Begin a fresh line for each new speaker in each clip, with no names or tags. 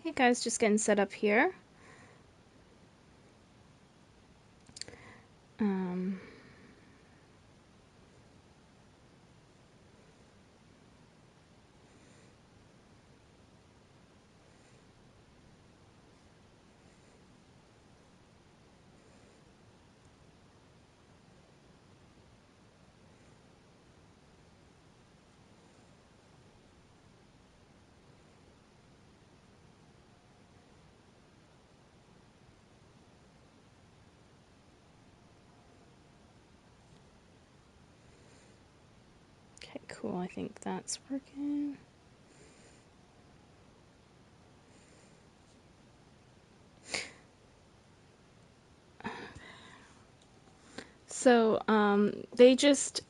Hey guys, just getting set up here. Um, okay, cool. I think that's working. So, they just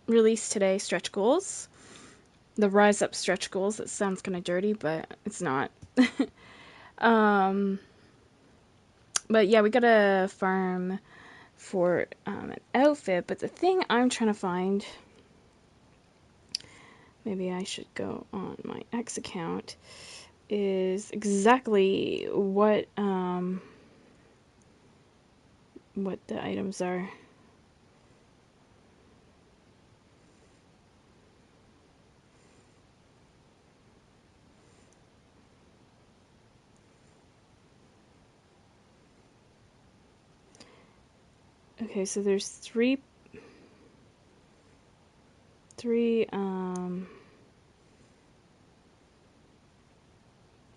released today stretch goals. The Rise Up stretch goals. It sounds kind of dirty, but it's not. um, but yeah, we gotta farm for an outfit. But the thing I'm trying to find, maybe I should go on my X account, is exactly what the items are. Okay, so there's three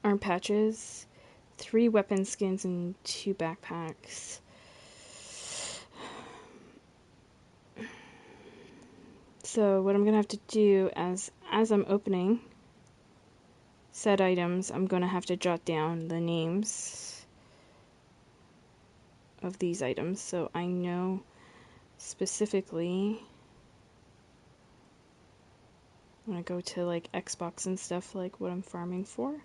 arm patches, 3 weapon skins, and 2 backpacks. So what I'm gonna have to do as I'm opening said items, I'm gonna have to jot down the names of these items so I know specifically when I go to like Xbox and stuff, like what I'm farming for.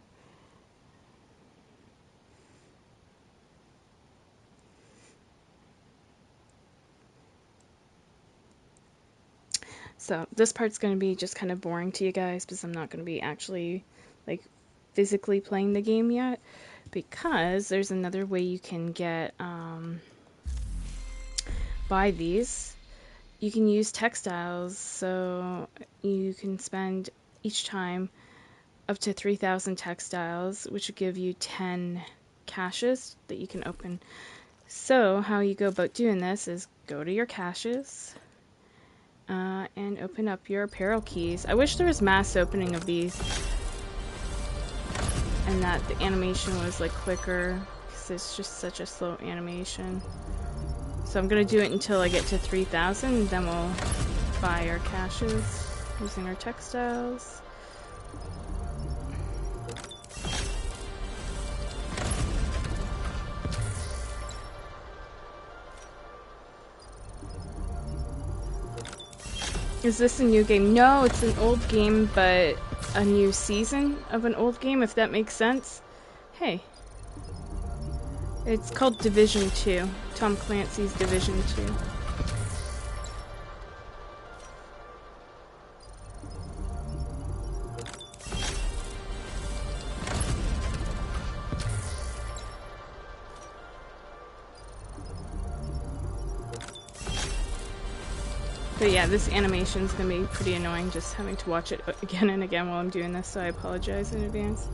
So this part's going to be just kind of boring to you guys because I'm not going to be actually like physically playing the game yet, because there's another way you can get buy these. You can use textiles, so you can spend each time up to 3,000 textiles, which will give you 10 caches that you can open. So how you go about doing this is go to your caches, and open up your apparel keys. I wish there was mass opening of these and that the animation was like quicker, because it's just such a slow animation. So I'm gonna do it until I get to 3,000, and then we'll buy our caches using our textiles. Is this a new game? No, it's an old game, but a new season of an old game, if that makes sense. Hey. It's called Division 2. Tom Clancy's Division 2. But yeah, this animation's gonna be pretty annoying, just having to watch it again and again while I'm doing this, so I apologize in advance.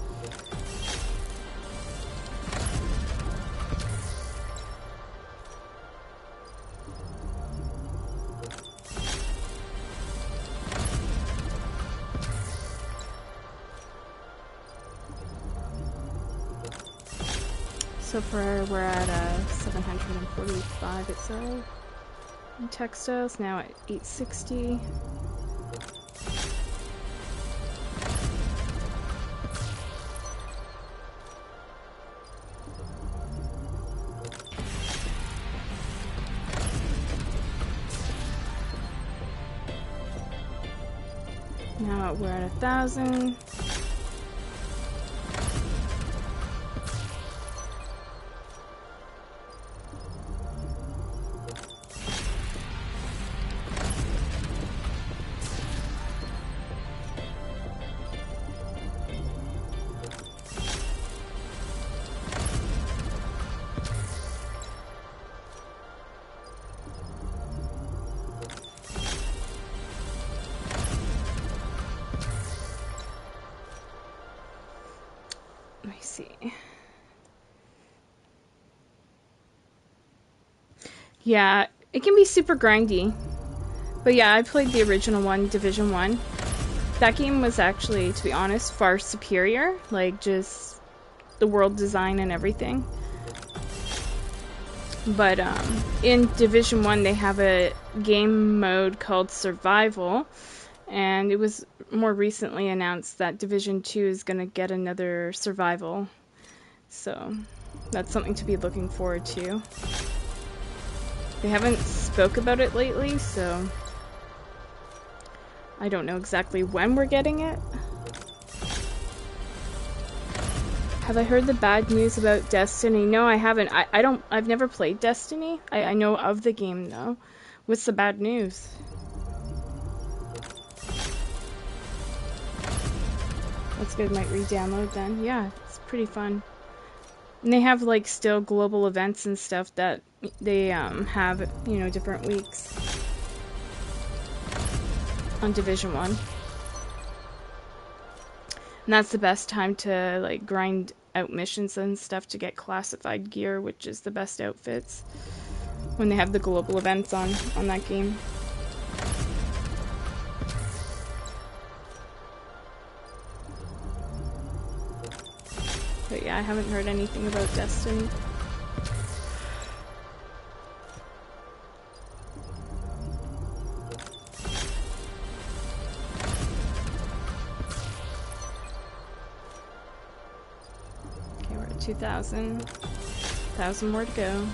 So far we're at 745 it said. In textiles, now at 860. Now we're at 1,000. Let me see. Yeah, it can be super grindy. But yeah, I played the original one, Division 1. That game was actually, to be honest, far superior. Like, just the world design and everything. But in Division 1, they have a game mode called Survival. And it was more recently announced that Division 2 is going to get another Survival. So that's something to be looking forward to. They haven't spoke about it lately, so I don't know exactly when we're getting it. Have I heard the bad news about Destiny? No, I haven't. I've never played Destiny. I know of the game though. What's the bad news? That's good, might re-download then. Yeah, it's pretty fun. And they have like still global events and stuff that they have, you know, different weeks on Division 1. And that's the best time to like grind out missions and stuff to get classified gear, which is the best outfits when they have the global events on that game. But yeah, I haven't heard anything about Destiny. Okay, we're at 2,000. 1,000 more to go.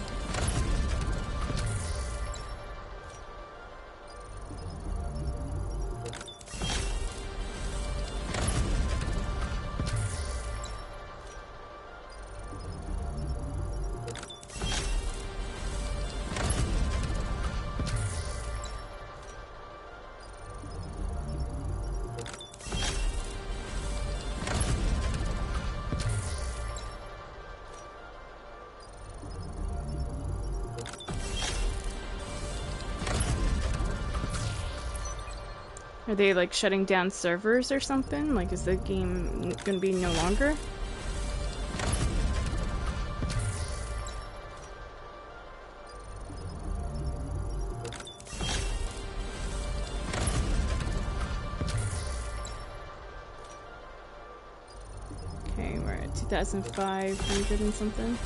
Are they like shutting down servers or something? Like, is the game gonna be no longer? Okay, we're at 2,500 and something.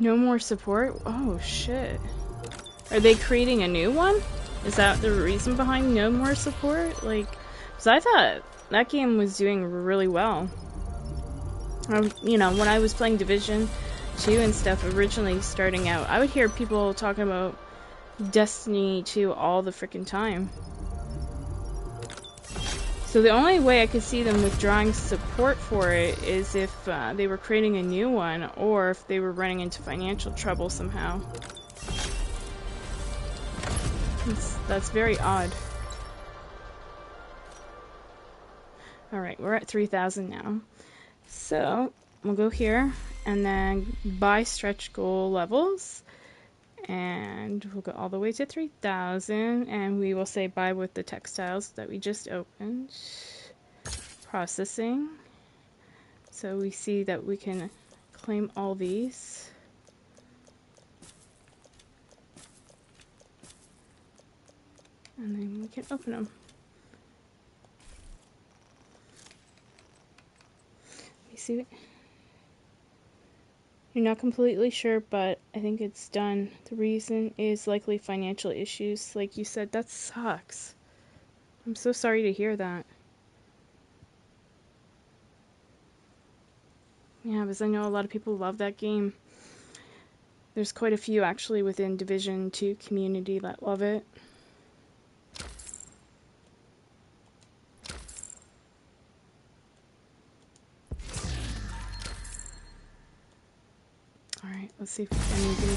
No more support? Oh shit. Are they creating a new one? Is that the reason behind no more support? Like, because I thought that game was doing really well. You know, when I was playing Division 2 and stuff originally starting out, I would hear people talking about Destiny 2 all the freaking time. So the only way I could see them withdrawing support for it is if they were creating a new one, or if they were running into financial trouble somehow. That's very odd. Alright, we're at 3,000 now. So, we'll go here, and then buy stretch goal levels. And we'll go all the way to 3,000, and we will say buy with the textiles that we just opened. Processing. So we see that we can claim all these. And then we can open them. Let me see. You're not completely sure, but I think it's done. The reason is likely financial issues. Like you said, that sucks. I'm so sorry to hear that. Yeah, because I know a lot of people love that game. There's quite a few actually within Division 2 community that love it. Alright, let's see if we get anything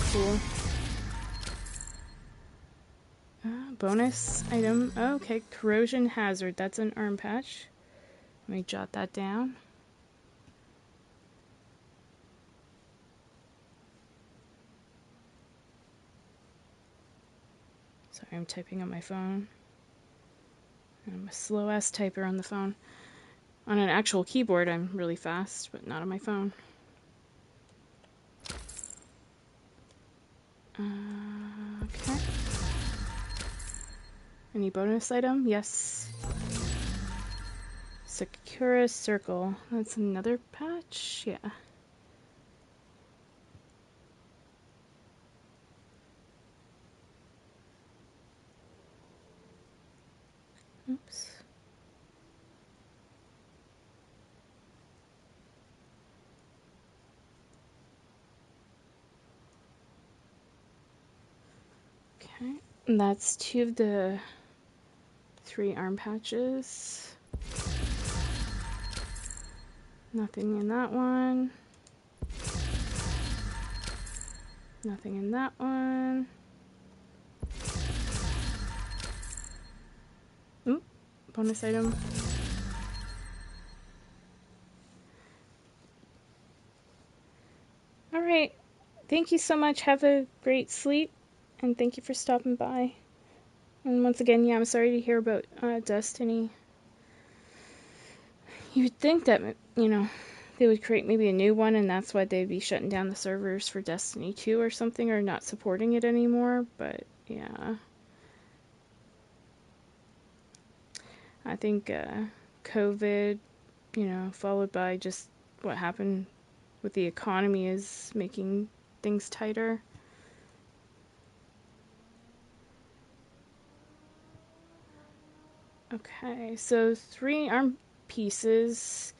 cool. Bonus item. Oh, okay, corrosion hazard. That's an arm patch. Let me jot that down. Sorry, I'm typing on my phone. I'm a slow-ass typer on the phone. On an actual keyboard, I'm really fast, but not on my phone. Okay. Any bonus item? Yes. Sakura Circle. That's another patch? Yeah. Oops. Okay. And that's 2 of the 3 arm patches. Nothing in that one. Nothing in that one. Oop. Bonus item. Alright. Thank you so much. Have a great sleep. And thank you for stopping by. And once again, yeah, I'm sorry to hear about Destiny. You would think that, they would create maybe a new one, and that's why they'd be shutting down the servers for Destiny 2 or something, or not supporting it anymore, but yeah. I think COVID, followed by just what happened with the economy is making things tighter. Okay, so 3 arm pieces.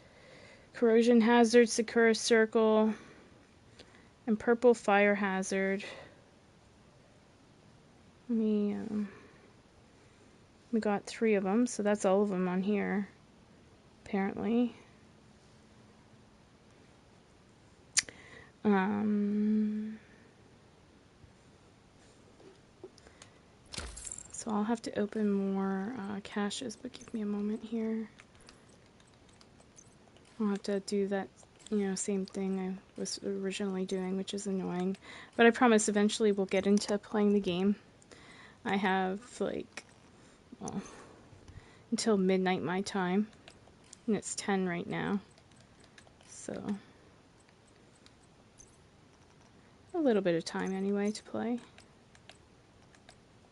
Corrosion Hazard, Sakura Circle, and Purple Fire Hazard. We got 3 of them, so that's all of them on here, apparently. So I'll have to open more caches, but give me a moment here. I'll have to do that, same thing I was originally doing, which is annoying. But I promise eventually we'll get into playing the game. I have, until midnight my time. And it's 10 right now. So, a little bit of time anyway to play.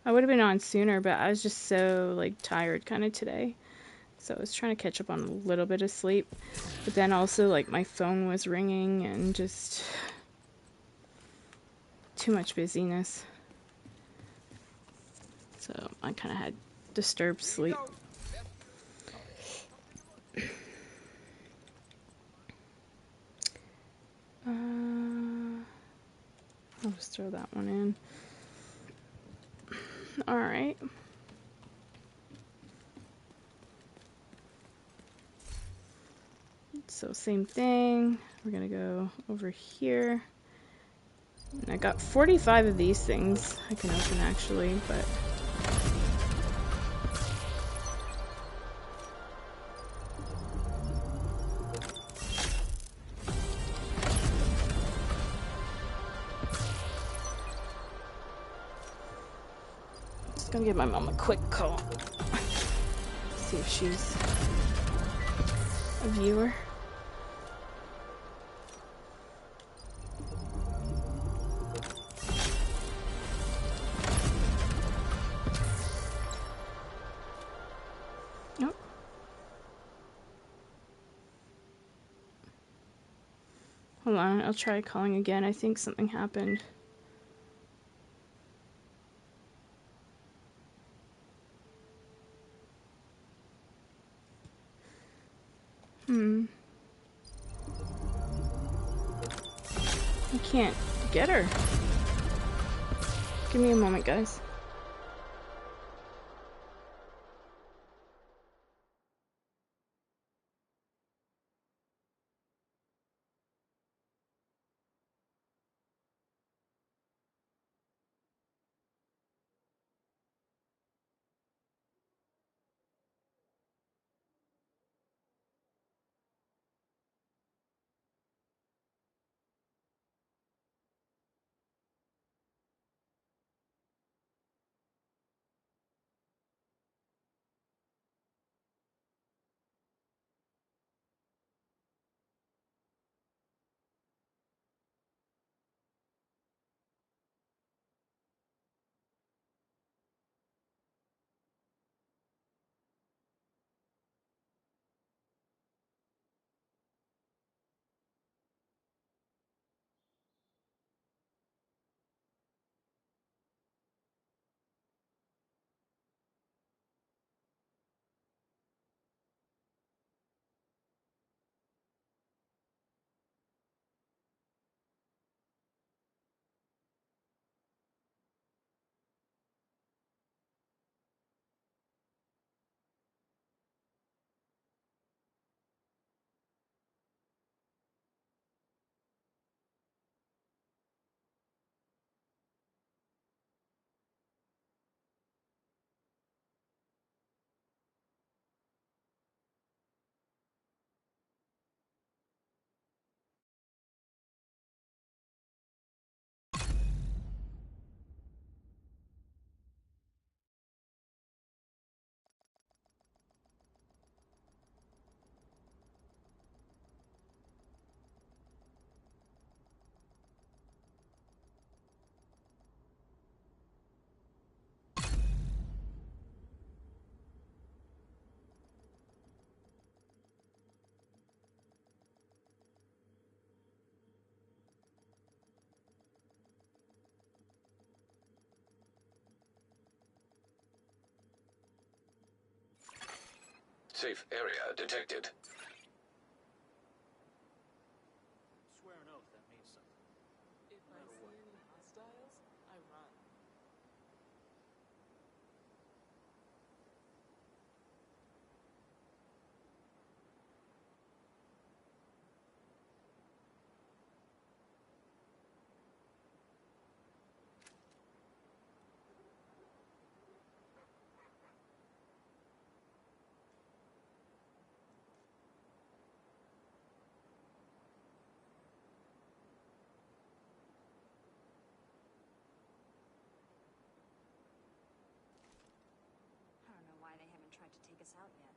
I would have been on sooner, but I was just so, tired kind of today. So I was trying to catch up on a little bit of sleep. But then also, my phone was ringing and just too much busyness. So I kind of had disturbed sleep. I'll just throw that one in. Alright. So same thing. We're gonna go over here. And I got 45 of these things I can open actually, but just gonna give my mom a quick call. See if she's a viewer. Nope. Hold on, I'll try calling again. I think something happened. I can't get her. Give me a moment, guys.
Unsafe area detected.
Swear an oath that means something.
If I see any hostiles, I run.
I don't know why they haven't tried to take us out yet.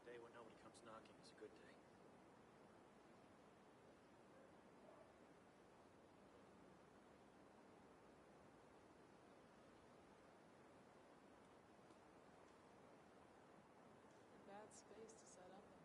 A day when nobody comes knocking is a good day.
A bad space to set up in.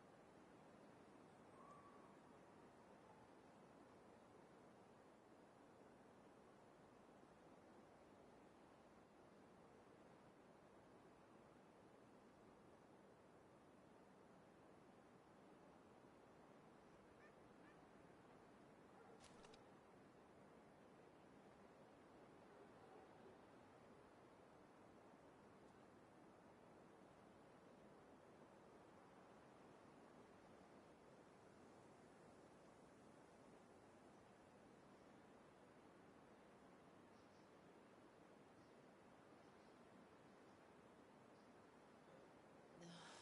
Let me guess.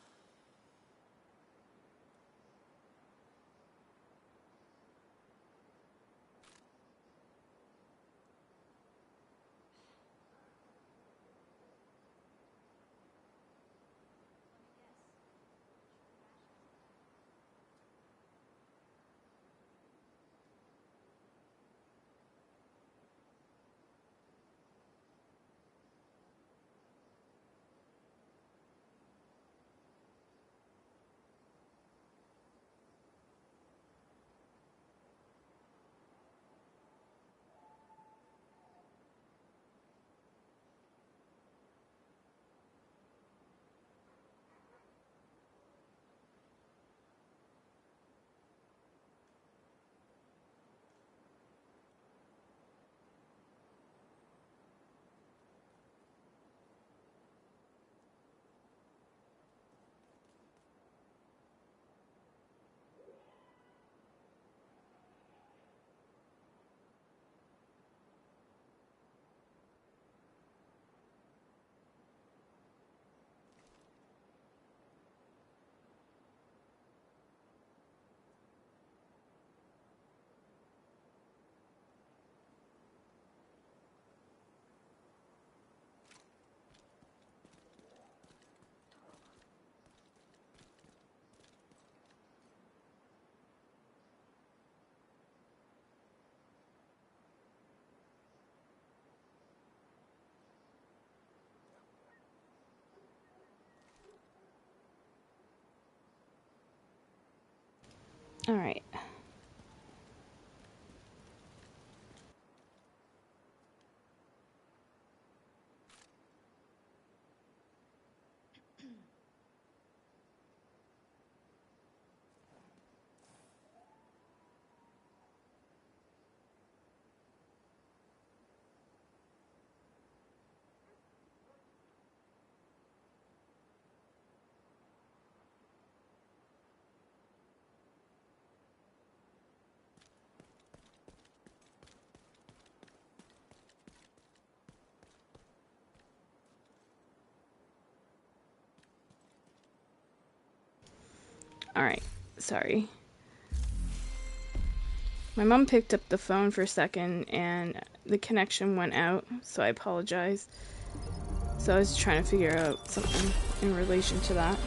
All right. Alright, sorry. My mom picked up the phone for a second and the connection went out, so I apologize. So I was trying to figure out something in relation to that.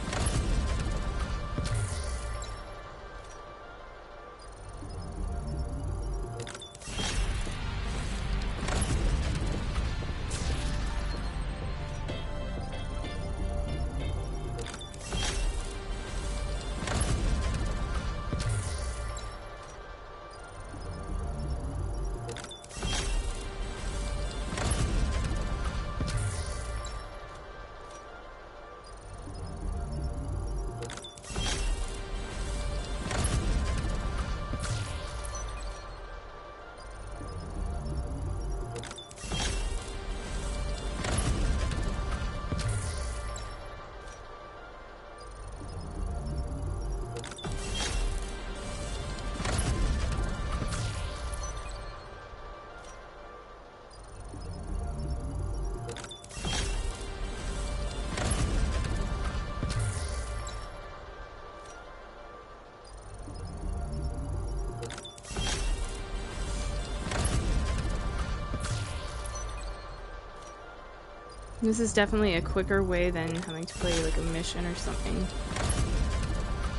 This is definitely a quicker way than having to play like a mission or something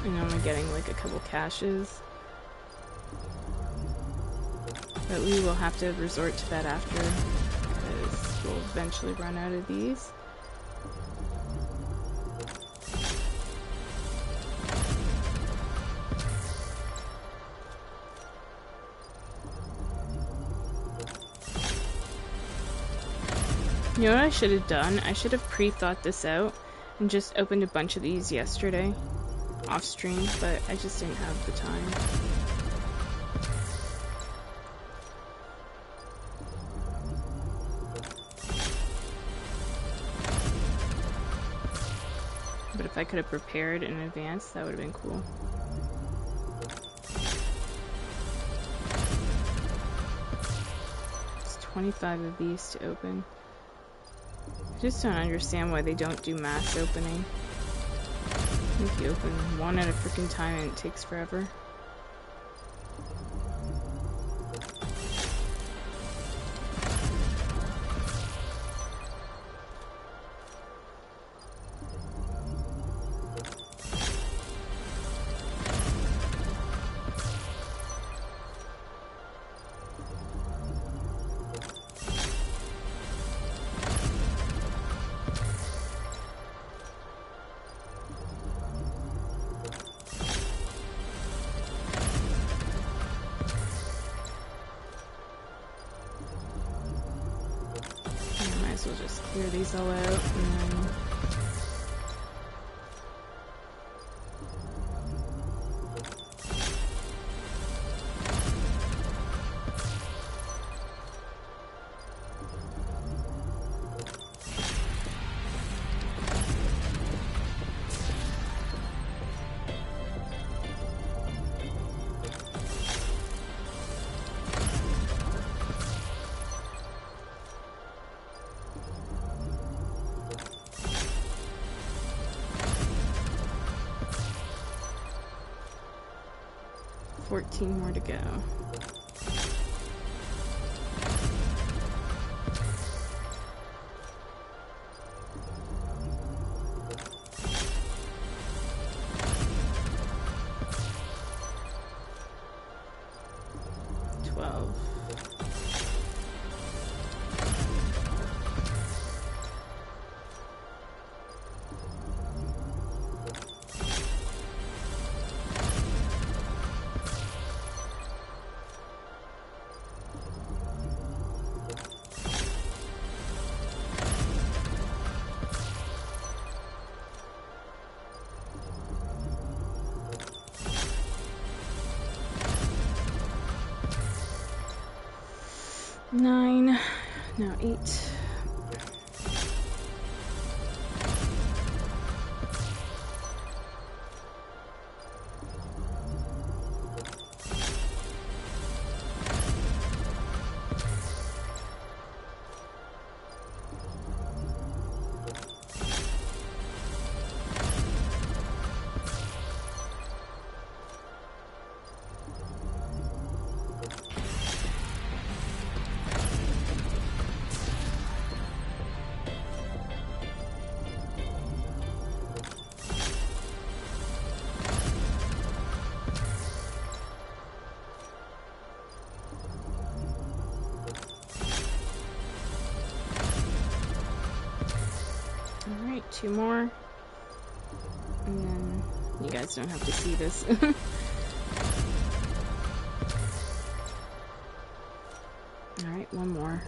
and only getting like a couple caches. But we will have to resort to that after, because we'll eventually run out of these. You know what I should have done? I should have pre-thought this out and just opened a bunch of these yesterday off stream, but I just didn't have the time. But if I could have prepared in advance, that would have been cool. It's 25 of these to open. I just don't understand why they don't do mass opening. I think you open one at a freaking time and it takes forever. We'll just clear these all out and then more to go. Nine, now 8. 2 more. And then you guys don't have to see this. Alright, 1 more.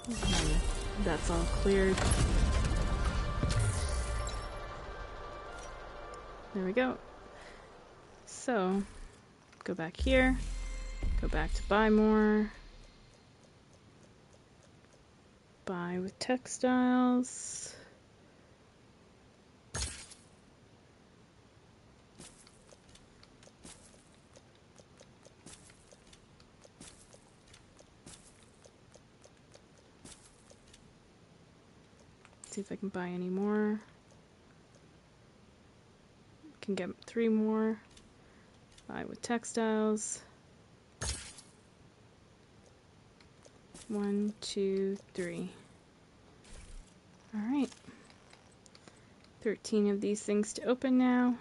And that's all cleared. There we go. So, go back here. Go back to buy more. Buy with textiles. See if I can buy any more. Can get 3 more. Buy with textiles. 1, 2, 3. Alright. 13 of these things to open now.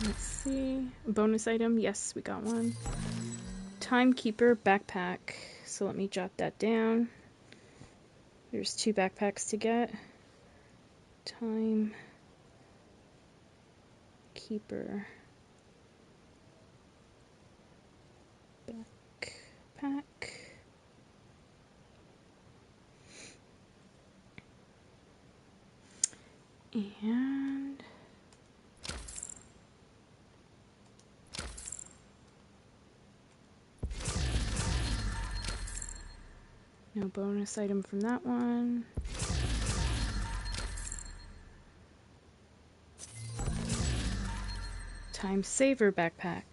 Let's see. Bonus item. Yes, we got one. Timekeeper backpack. So let me jot that down. There's 2 backpacks to get. Timekeeper backpack. And no bonus item from that one. Time saver backpack.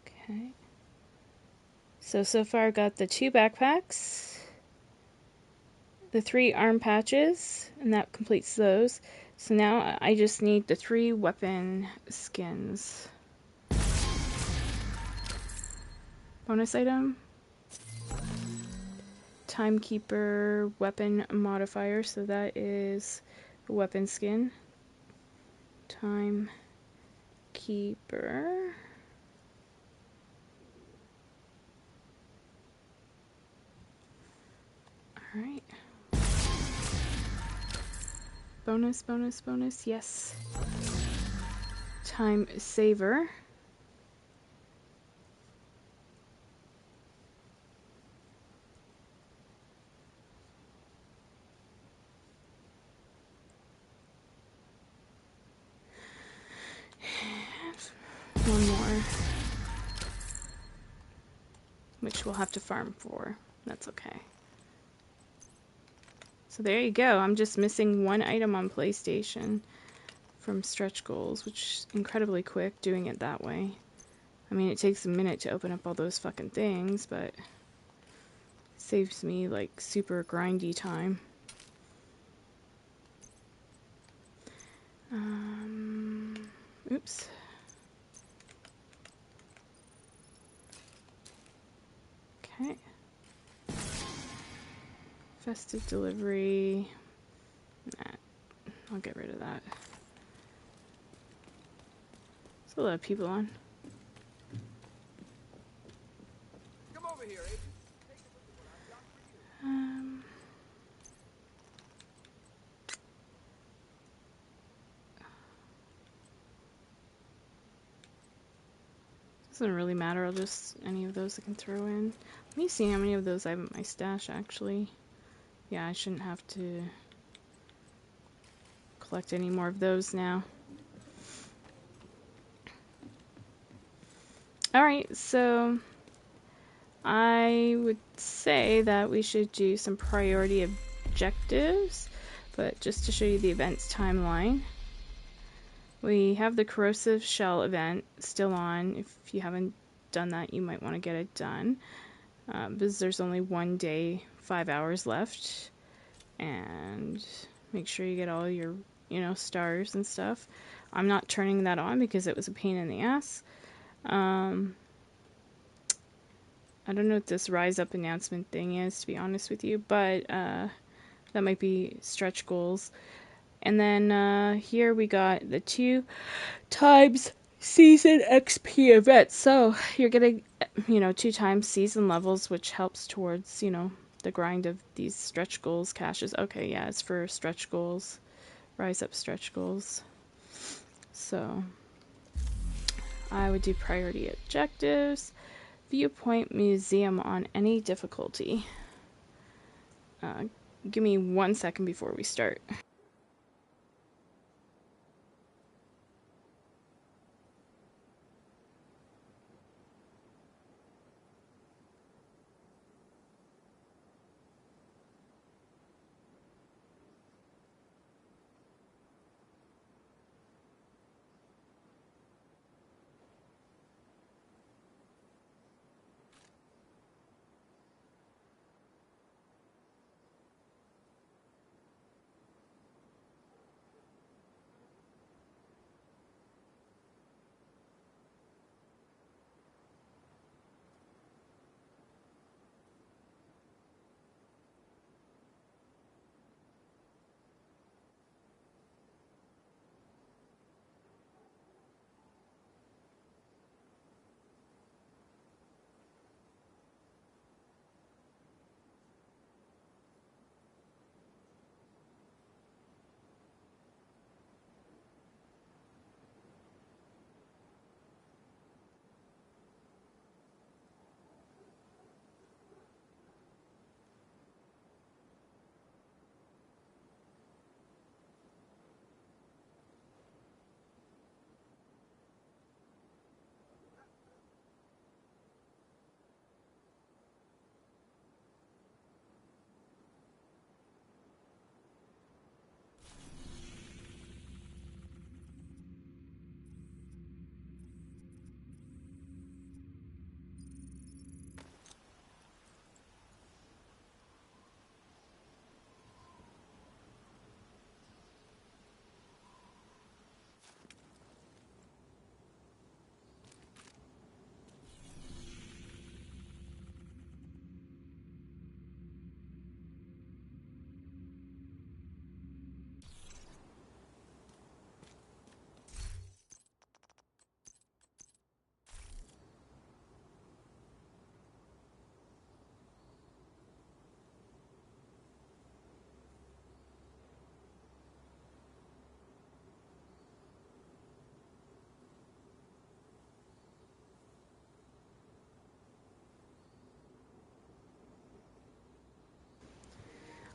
Okay. So far I got the 2 backpacks, the 3 arm patches, and that completes those. So now I just need the 3 weapon skins. Bonus item. Timekeeper weapon modifier, so that is a weapon skin. Timekeeper. Alright. Bonus, bonus, bonus, yes. Time saver. One more, which we'll have to farm for. That's okay. So there you go. I'm just missing 1 item on PlayStation from stretch goals, which is incredibly quick doing it that way. I mean, it takes a minute to open up all those fucking things, but it saves me like super grindy time. Oops. Okay. Festive delivery. Nah, I'll get rid of that. There's a lot of people on.
Come over here, Agent.
Doesn't really matter. I'll just any of those I can throw in. Let me see how many of those I have in my stash actually. Yeah, I shouldn't have to collect any more of those now. Alright, so I would say that we should do some priority objectives, but just to show you the events timeline. We have the corrosive shell event still on. If you haven't done that, you might want to get it done. Because there's only 1 day, 5 hours left. And make sure you get all your, stars and stuff. I'm not turning that on because it was a pain in the ass. Um, I don't know what this Rise Up announcement thing is, to be honest with you, but that might be stretch goals. And then here we got the 2 times season XP event. So you're getting, 2 times season levels, which helps towards, the grind of these stretch goals caches. Okay, yeah, it's for stretch goals, Rise Up stretch goals. So I would do priority objectives, viewpoint museum on any difficulty. Give me 1 second before we start.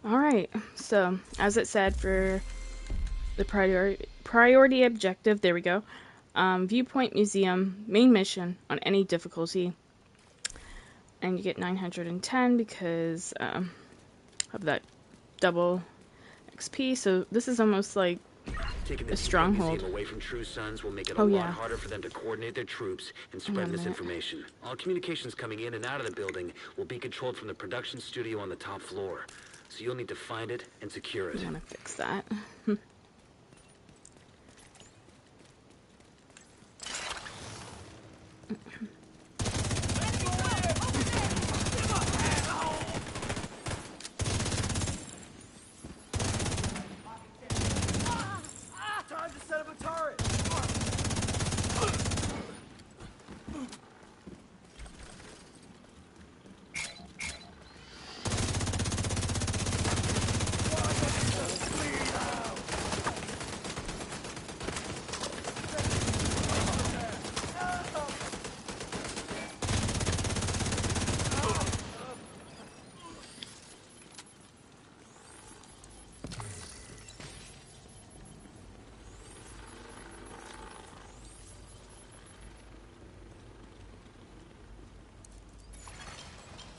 Alright, so as it said for the priority objective, there we go. Viewpoint Museum, main mission on any difficulty. And you get 910 because of that double XP. So this is almost like
Taking
a stronghold.
away from True Sons will make it
Oh,
a lot
yeah.
harder for them to coordinate their troops and
Hang on
spread
a minute.
misinformation. All communications coming in and out of the building will be controlled from the production studio on the top floor. So you'll need to find it and secure it.
I'm gonna fix that.
Time to set up a turret!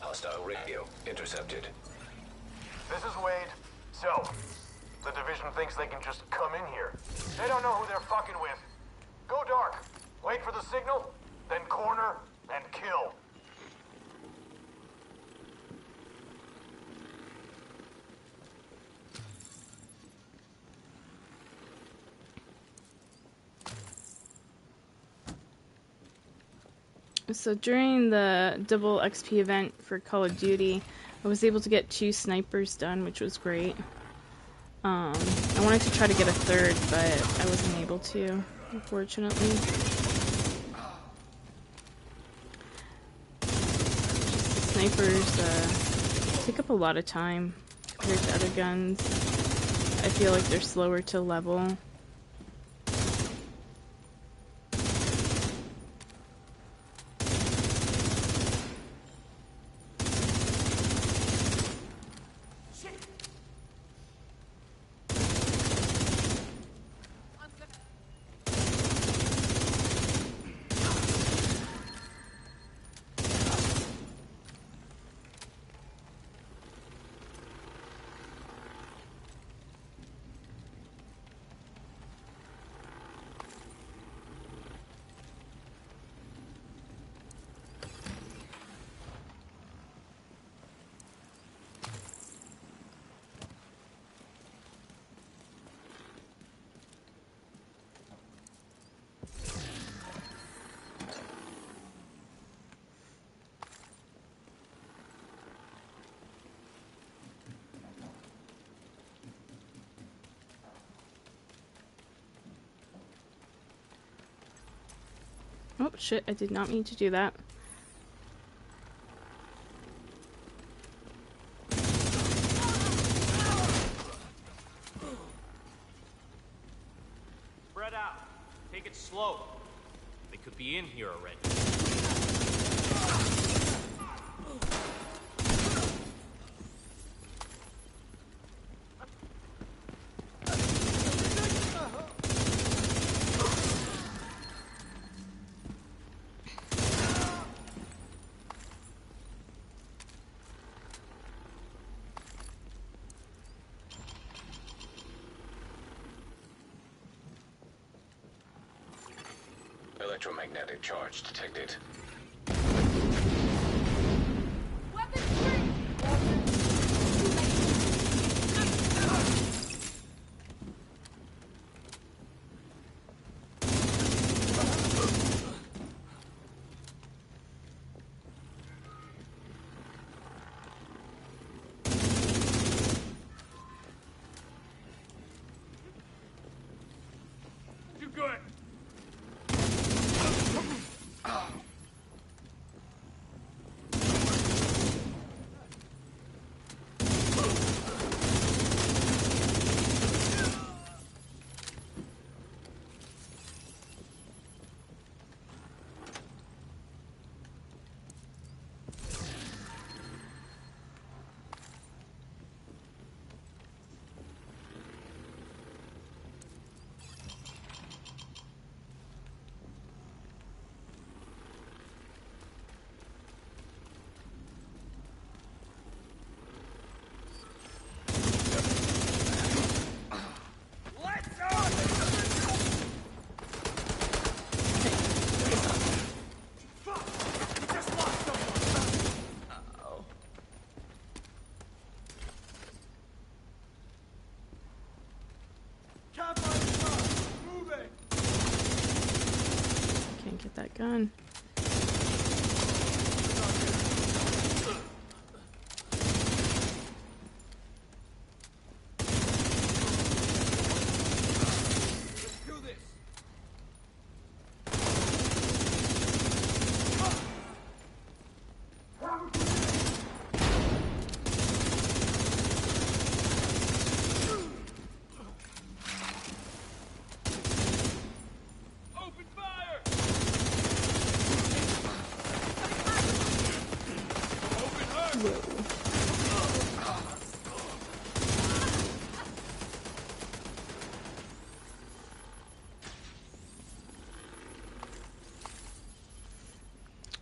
Hostile radio intercepted.
This is Wade. So, the division thinks they can just come in here. They don't know who they're fucking with. Go dark. Wait for the signal, then corner and kill.
So during the double XP event for Call of Duty, I was able to get 2 snipers done, which was great. I wanted to try to get a third, but I wasn't able to, unfortunately. Snipers take up a lot of time compared to other guns. I feel like they're slower to level. Oh shit, I did not mean to do that.
Spread out. Take it slow. They could be in here already.
Electromagnetic charge detected.
Too good.
Can't get that gun.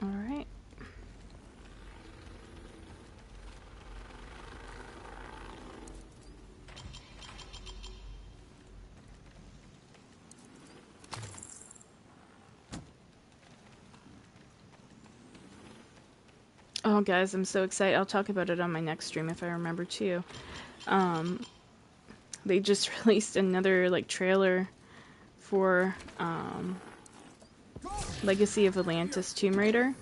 All right. Oh, guys, I'm so excited. I'll talk about it on my next stream if I remember to. They just released another like trailer for Legacy of Atlantis Tomb Raider,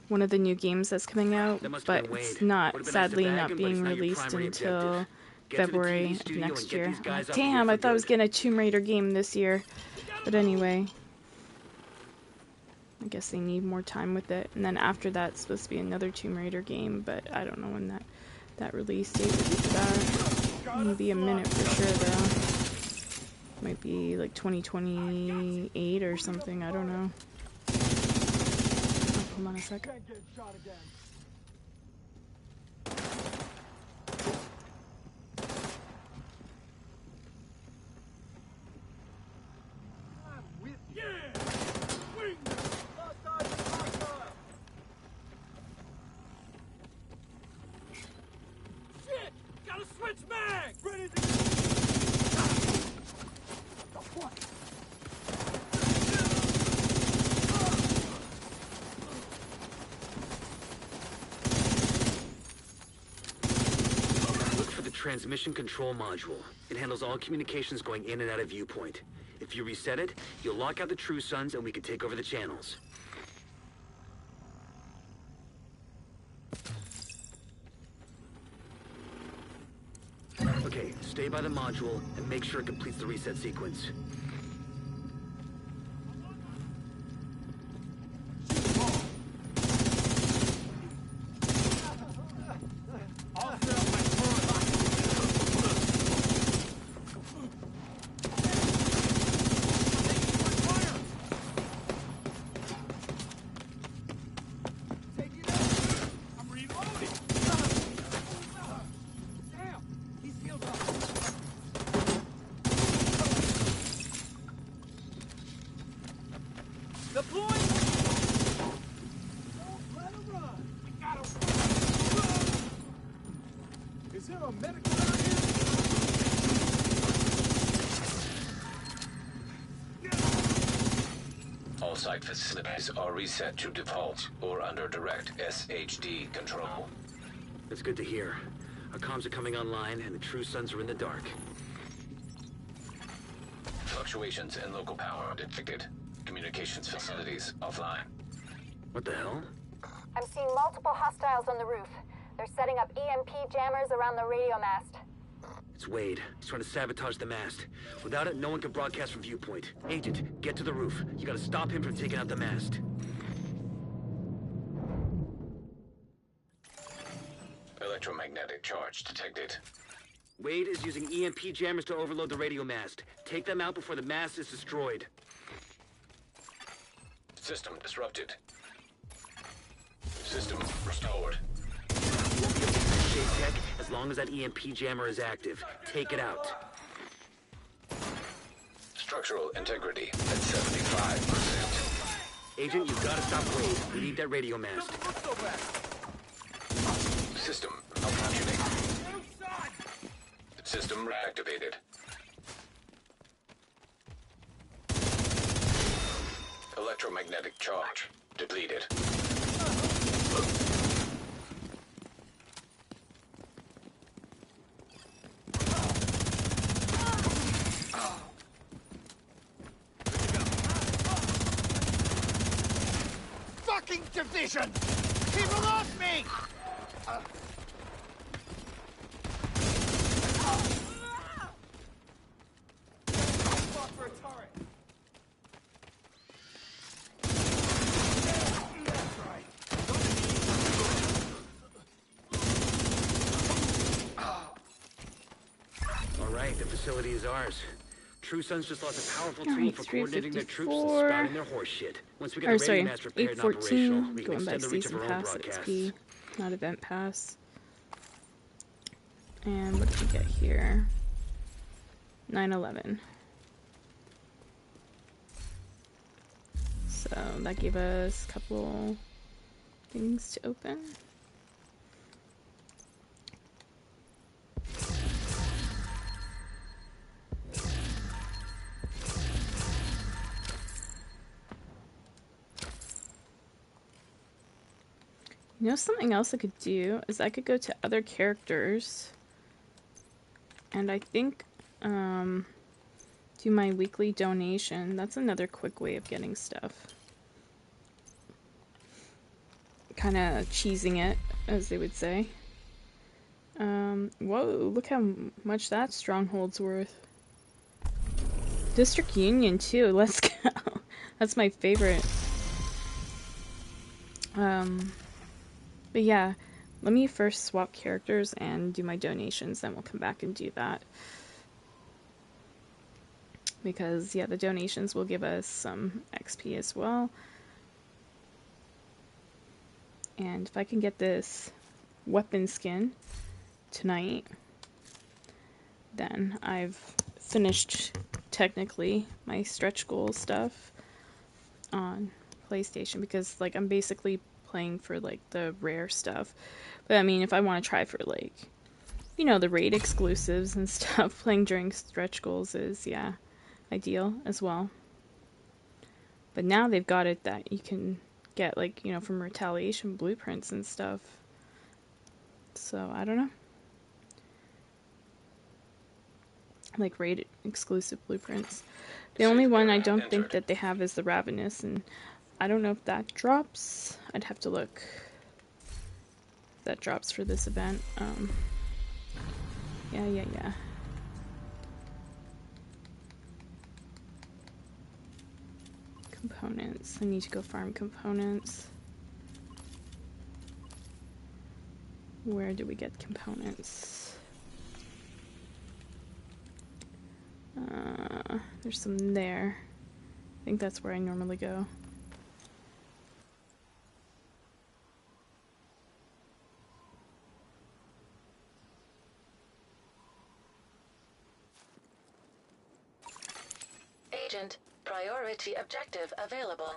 one of the new games that's coming out,
That must
but
have been
it's
Wade.
not,
Would've been nice to
sadly
bag
not
him, but
being
it's not your
released
primary
until
objective. Get to the
February
TV
of
studio and
next
get
year.
these guys up
Damn,
here
I
for
thought I was
good.
getting a Tomb Raider game this year. But anyway, I guess they need more time with it. And then after that, it's supposed to be another Tomb Raider game, but I don't know when that release date is for that. Maybe a minute for sure, though. Might be like 2028 or something, I don't know. Oh, hold on a sec.
Shit! Gotta switch back! Ready to...
Look for the transmission control module. It handles all communications going in and out of viewpoint. If you reset it, you'll lock out the True Sons and we can take over the channels. Okay, stay by the module and make sure it completes the reset sequence.
I'm reloading! Damn! He's healed up. Deploy! Don't let him run! We got him! Is there a medical around here?
All site facilities are reset to default or under direct SHD control.
That's good to hear. Our comms are coming online and the True Sons are in the dark.
Fluctuations in local power detected. Communications facilities offline.
What the hell?
I'm seeing multiple hostiles on the roof. They're setting up EMP jammers around the radio mast.
It's Wade. He's trying to sabotage the mast. Without it, no one can broadcast from viewpoint. Agent, get to the roof. You gotta stop him from taking out the mast.
Electromagnetic charge detected.
Wade is using EMP jammers to overload the radio mast. Take them out before the mast is destroyed.
System disrupted. System restored.
Won't be able to appreciate tech as long as that EMP jammer is active. Take it out.
Structural integrity at 75%.
Agent, you've gotta stop Wade. We need that radio mast.
System malfunctioning. System reactivated. Electromagnetic charge depleted.
Fucking division! People off me!
Spot for a turret!
All right, the facility is ours. True Sons just lost a powerful
All
tool
right,
for coordinating their troops and
354.
spouting their horse shit. Once we get
Or
the radio
sorry,
mast repaired and operational,
814,
we can
going by
extend the reach of
Season
our own
Pass
broadcasts.
XP, not Event Pass. And what did we get here? 9/11. So that gave us a couple things to open. You know, something else I could do is I could go to other characters, and I think do my weekly donation. That's another quick way of getting stuff. Kind of cheesing it, as they would say. Whoa, look how much that stronghold's worth. District Union, too. Let's go. That's my favorite. But yeah, let me first swap characters and do my donations, then we'll come back and do that. Because, yeah, the donations will give us some XP as well. And if I can get this weapon skin tonight, then I've finished, technically, my stretch goal stuff on PlayStation. Because, like, I'm basically playing for, like, the rare stuff. But, I mean, if I want to try for, like, you know, the raid exclusives and stuff, playing during stretch goals is, yeah, ideal as well. But now they've got it that you can get, like, you know, from Retaliation blueprints and stuff. So, I don't know. Like, raid exclusive blueprints. The only one I don't think that they have is the Ravenous, and I don't know if that drops. I'd have to look if that drops for this event. Yeah. Components. I need to go farm components. Where do we get components? There's some there. I think that's where I normally go.
Agent, priority objective available.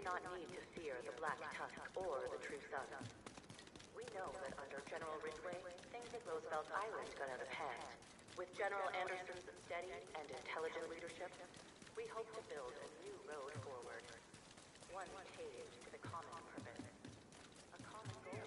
Not need to fear the Black Tusk or the True Sun. We know that under General Ridgway, things at Roosevelt Island got out of hand. With General Anderson's steady and intelligent leadership, we hope to build a new road forward. One paved to the common purpose. A common goal.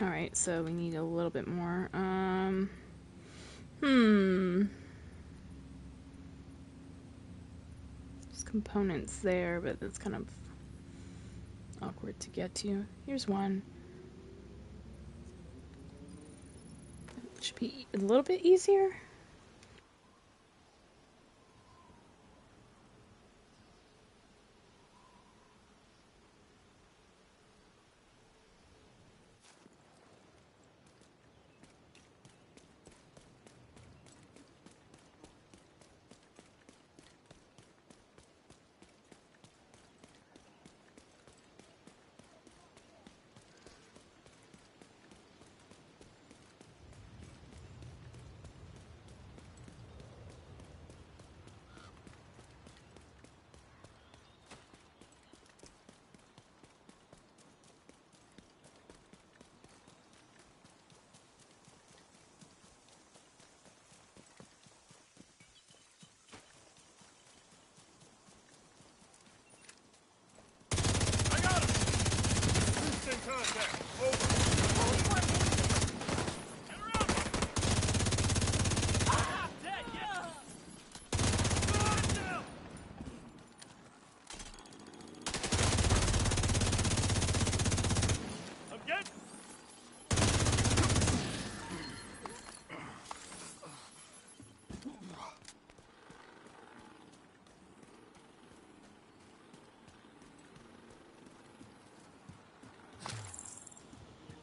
Alright, so we need a little bit more. There's components there, but that's kind of awkward to get to. Here's one. Should be a little bit easier.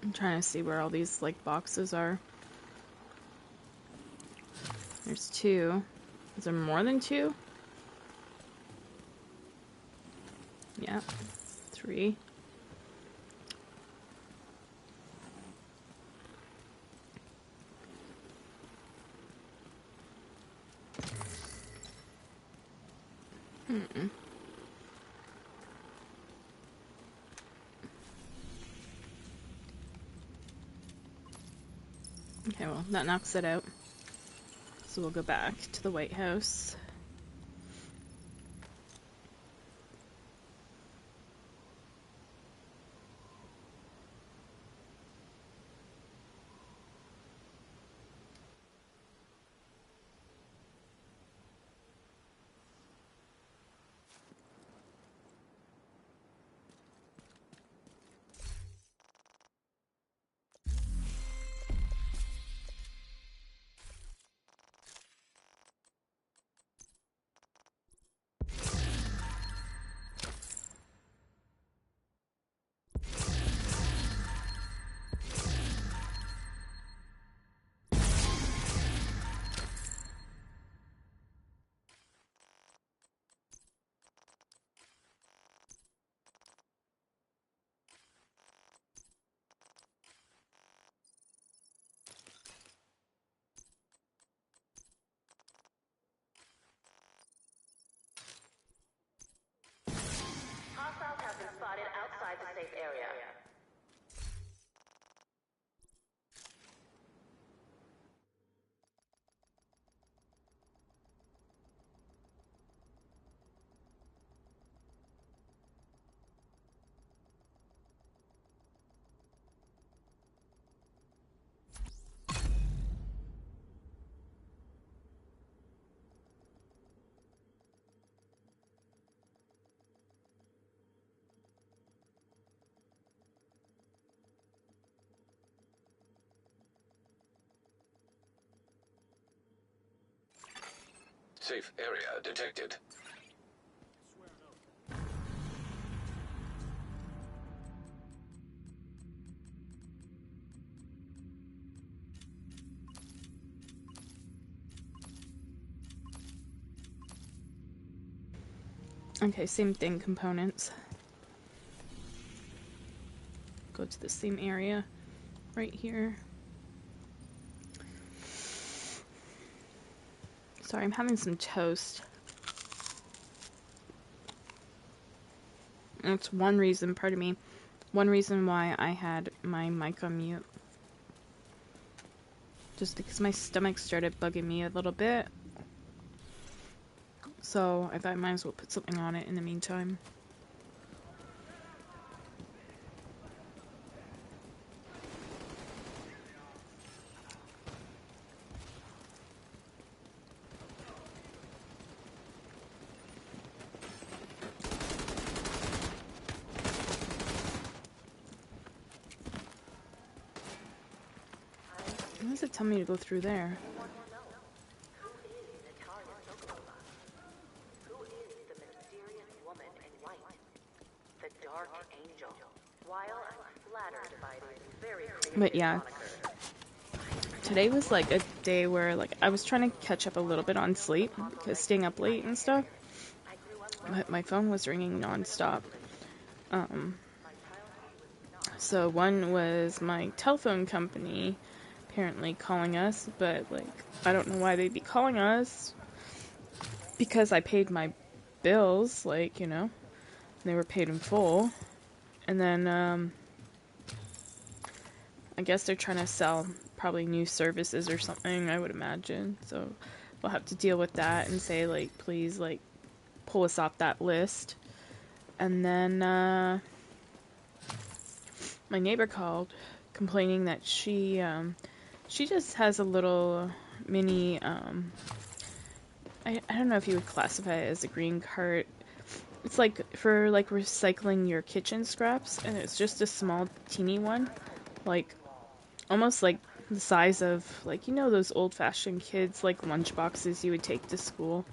I'm trying to see where all these like boxes are. There's 2. Is there more than 2? Yeah. 3. Okay, well, that knocks it out. So we'll go back to the White House.
Hostiles have been spotted outside the safe area.
Safe area detected.
Okay, same thing, components. Go to the same area right here. Sorry, I'm having some toast. That's one reason, pardon me, one reason why I had my mic on mute. Just because my stomach started bugging me a little bit. So I thought I might as well put something on it in the meantime. Why does it tell me to go through there? But yeah, today was like a day where like I was trying to catch up a little bit on sleep because staying up late and stuff, but my phone was ringing nonstop. So one was my telephone company apparently calling us, but like I don't know why they'd be calling us because I paid my bills, like, you know, they were paid in full. And then I guess they're trying to sell probably new services or something, I would imagine. So we'll have to deal with that and say, like, please, like, pull us off that list. And then my neighbor called complaining that she just has a little mini, I don't know if you would classify it as a green cart. It's like for like recycling your kitchen scraps, and it's just a small teeny one, like almost like the size of, like, you know, those old-fashioned kids like lunch boxes you would take to school.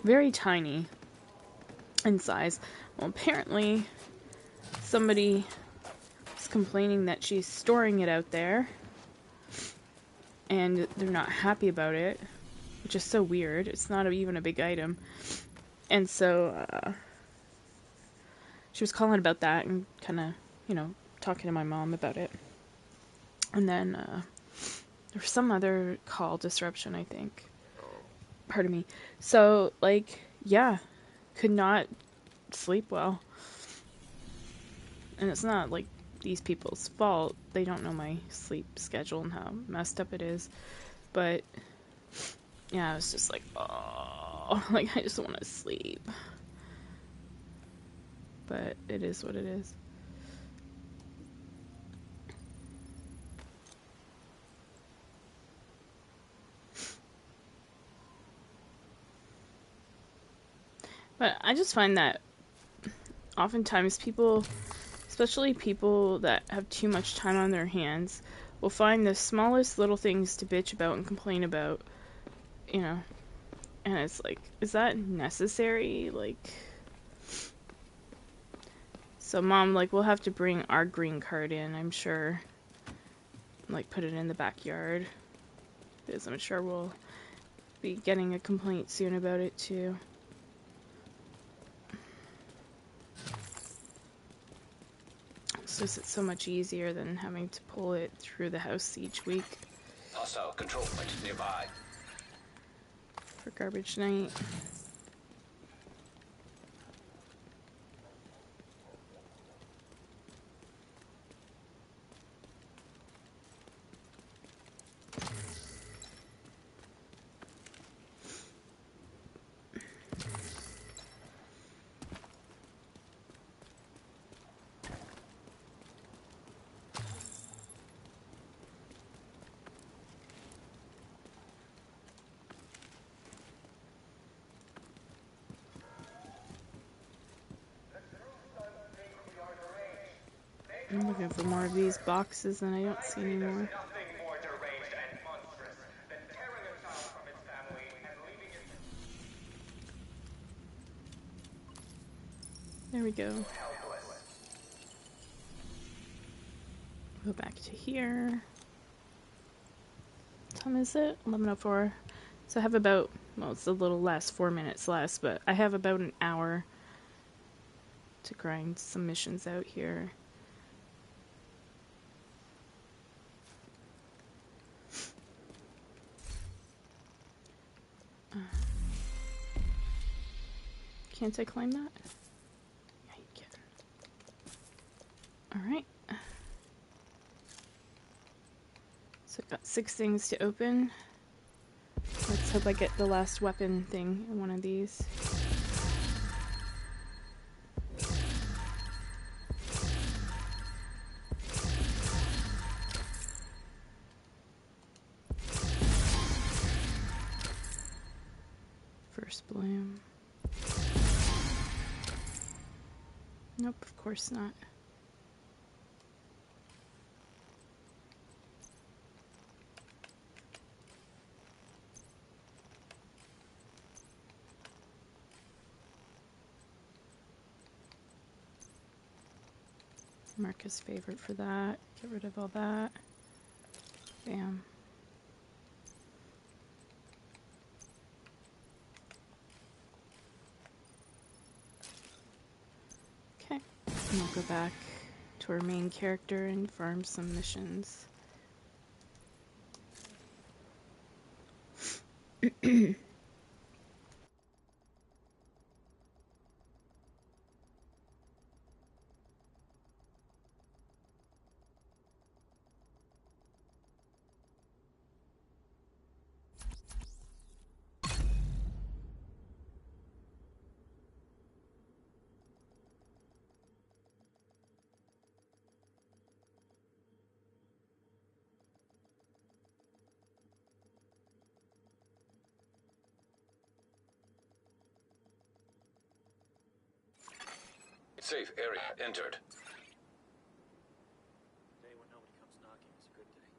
Very tiny in size. Well, apparently somebody complaining that she's storing it out there, and they're not happy about it, which is so weird. It's not even a big item. And so she was calling about that and kind of, talking to my mom about it. And then there was some other call disruption, I think. Pardon me. So, could not sleep well. And it's not like these people's fault. They don't know my sleep schedule and how messed up it is. But yeah, I was just like, oh, like I just want to sleep. But it is what it is. But I just find that oftentimes people, especially people that have too much time on their hands, will find the smallest little things to bitch about and complain about, and it's like, is that necessary? So Mom, we'll have to bring our green card in, I'm sure, put it in the backyard, because I'm sure we'll be getting a complaint soon about it too. It's so much easier than having to pull it through the house each week.
Hostile control point nearby.
For garbage night. I'm looking for more of these boxes and I don't see any more. There we go. Go back to here. What time is it? 11:04. So I have about, well, it's a little less, 4 minutes less, but I have about an hour to grind some missions out here. Can't I climb that? Yeah, you can. Alright. So I've got 6 things to open. Let's hope I get the last weapon thing in one of these. First bloom. Nope, of course not. Mark as favorite for that. Get rid of all that. Bam. Okay. And we'll go back to our main character and farm some missions.
Safe area entered.
Day when nobody comes knocking is a good day.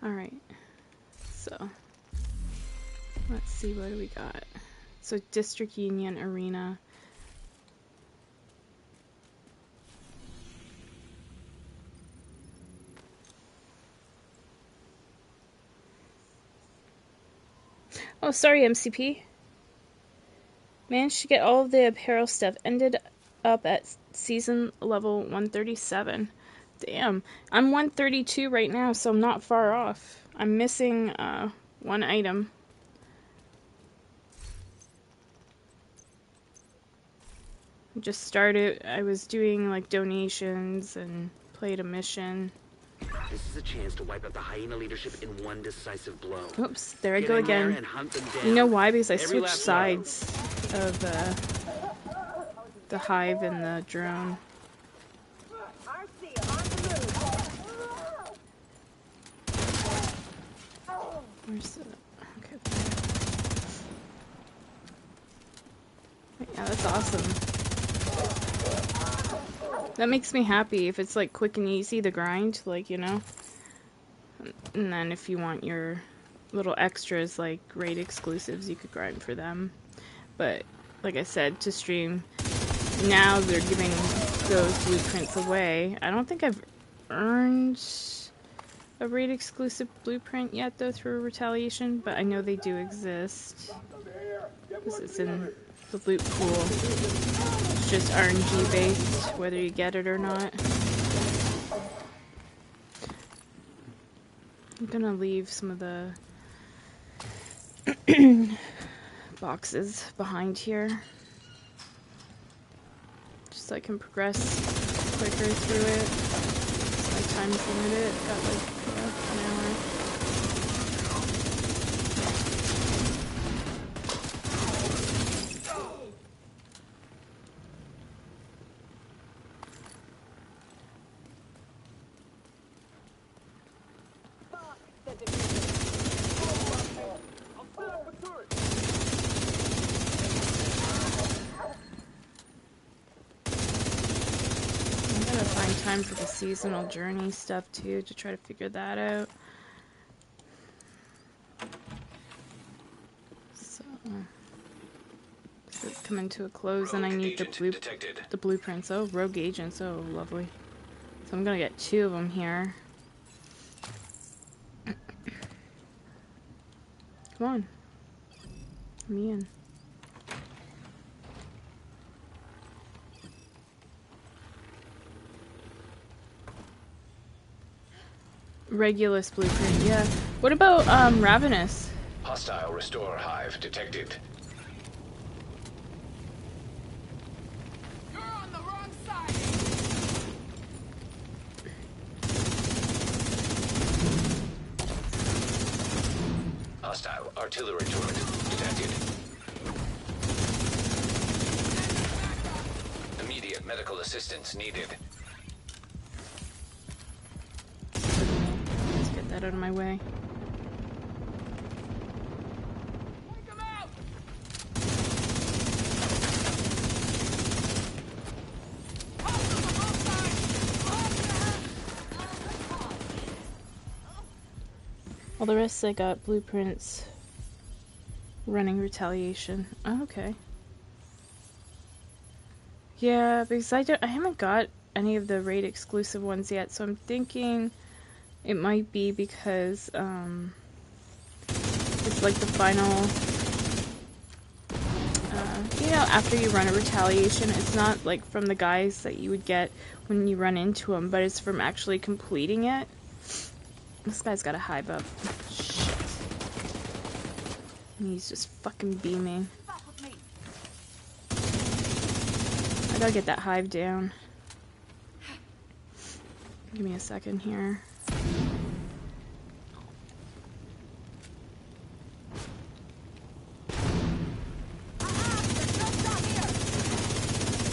Alright. So, let's see, what do we got? So, District Union Arena. Oh, sorry, MCP. Managed to get all of the apparel stuff. Ended up at season level 137. Damn. I'm 132 right now, so I'm not far off. I'm missing one item. Just started. I was doing like donations and played a mission.
This is a chance to wipe out the hyena leadership in one decisive blow.
Oops, there I
Get
go
in there
again.
and hunt them down.
You know why? Because I
Every
switched
last
sides of the hive and the drone. Where's the... Okay. Yeah, that's awesome. That makes me happy if it's like quick and easy to grind, like, you know. And then if you want your little extras like raid exclusives, you could grind for them. But like I said, to stream, now they're giving those blueprints away. I don't think I've earned a raid exclusive blueprint yet though through Retaliation, but I know they do exist because it's in the loot pool. It's just RNG based, whether you get it or not. I'm gonna leave some of the boxes behind here, just so I can progress quicker through it. My time's limited. Got like an hour. Time for the seasonal journey stuff too, to try to figure that out. So it's coming to a close, and I need the blueprints. Oh, rogue agents. Oh, lovely. So I'm gonna get 2 of them here. Come on, let me in. Regulus blueprint, yeah. What about Ravenous?
Hostile restore hive detected.
You're on the wrong side.
Hostile artillery turret detected. Immediate medical assistance needed.
Let's get that out of my way. All the rest I got blueprints. Running Retaliation. Oh, okay. Yeah, because I haven't got any of the raid exclusive ones yet, so I'm thinking it might be because it's like the final. You know, after you run a Retaliation, it's not like from the guys that you would get when you run into them, but it's from actually completing it. This guy's got a hive up. Shit. And he's just fucking beaming. I gotta get that hive down. Give me a second here.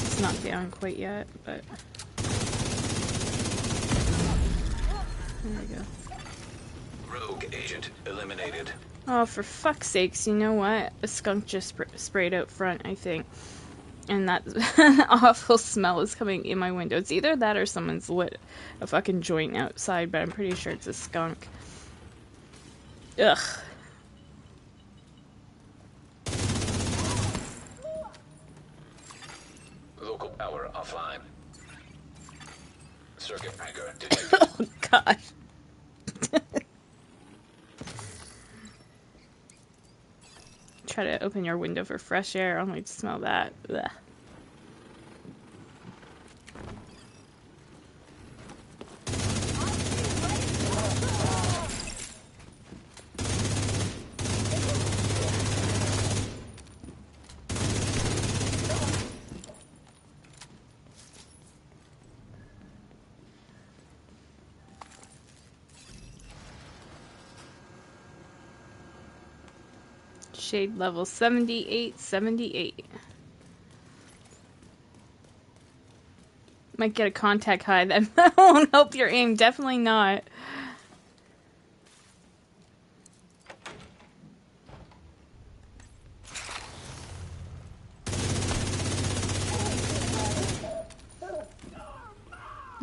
It's not down quite yet, but there we go.
Rogue agent eliminated.
Oh, for fuck's sakes, you know what? A skunk just sprayed out front, I think. And that awful smell is coming in my window. It's either that or someone's lit a fucking joint outside, but I'm pretty sure it's a skunk. Ugh.
Local power offline. Circuit breaker detected.
Oh gosh. Try to open your window for fresh air, only to smell that. Ugh. Shade level 78, 78. Might get a contact high, that won't help your aim, definitely not.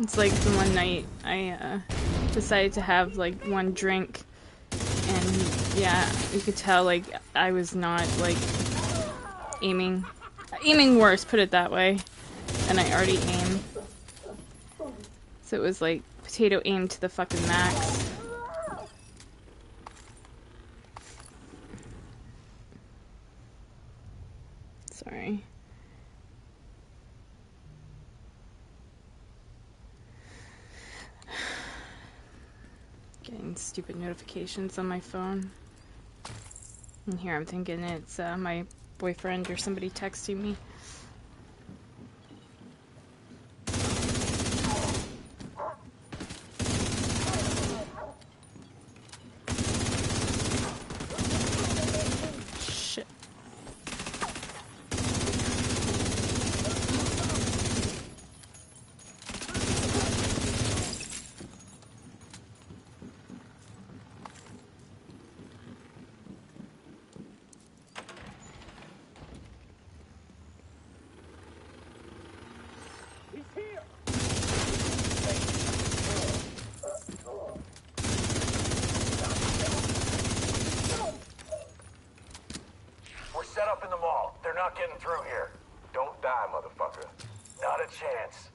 It's like the one night I decided to have like one drink, and yeah, you could tell like I was not like aiming worse, put it that way, and I already aimed. So it was like potato aim to the fucking max. Sorry. Getting stupid notifications on my phone. And here I'm thinking it's my boyfriend or somebody texting me. Shit.
He's here!
We're set up in the mall. They're not getting through here. Don't die, motherfucker. Not a chance.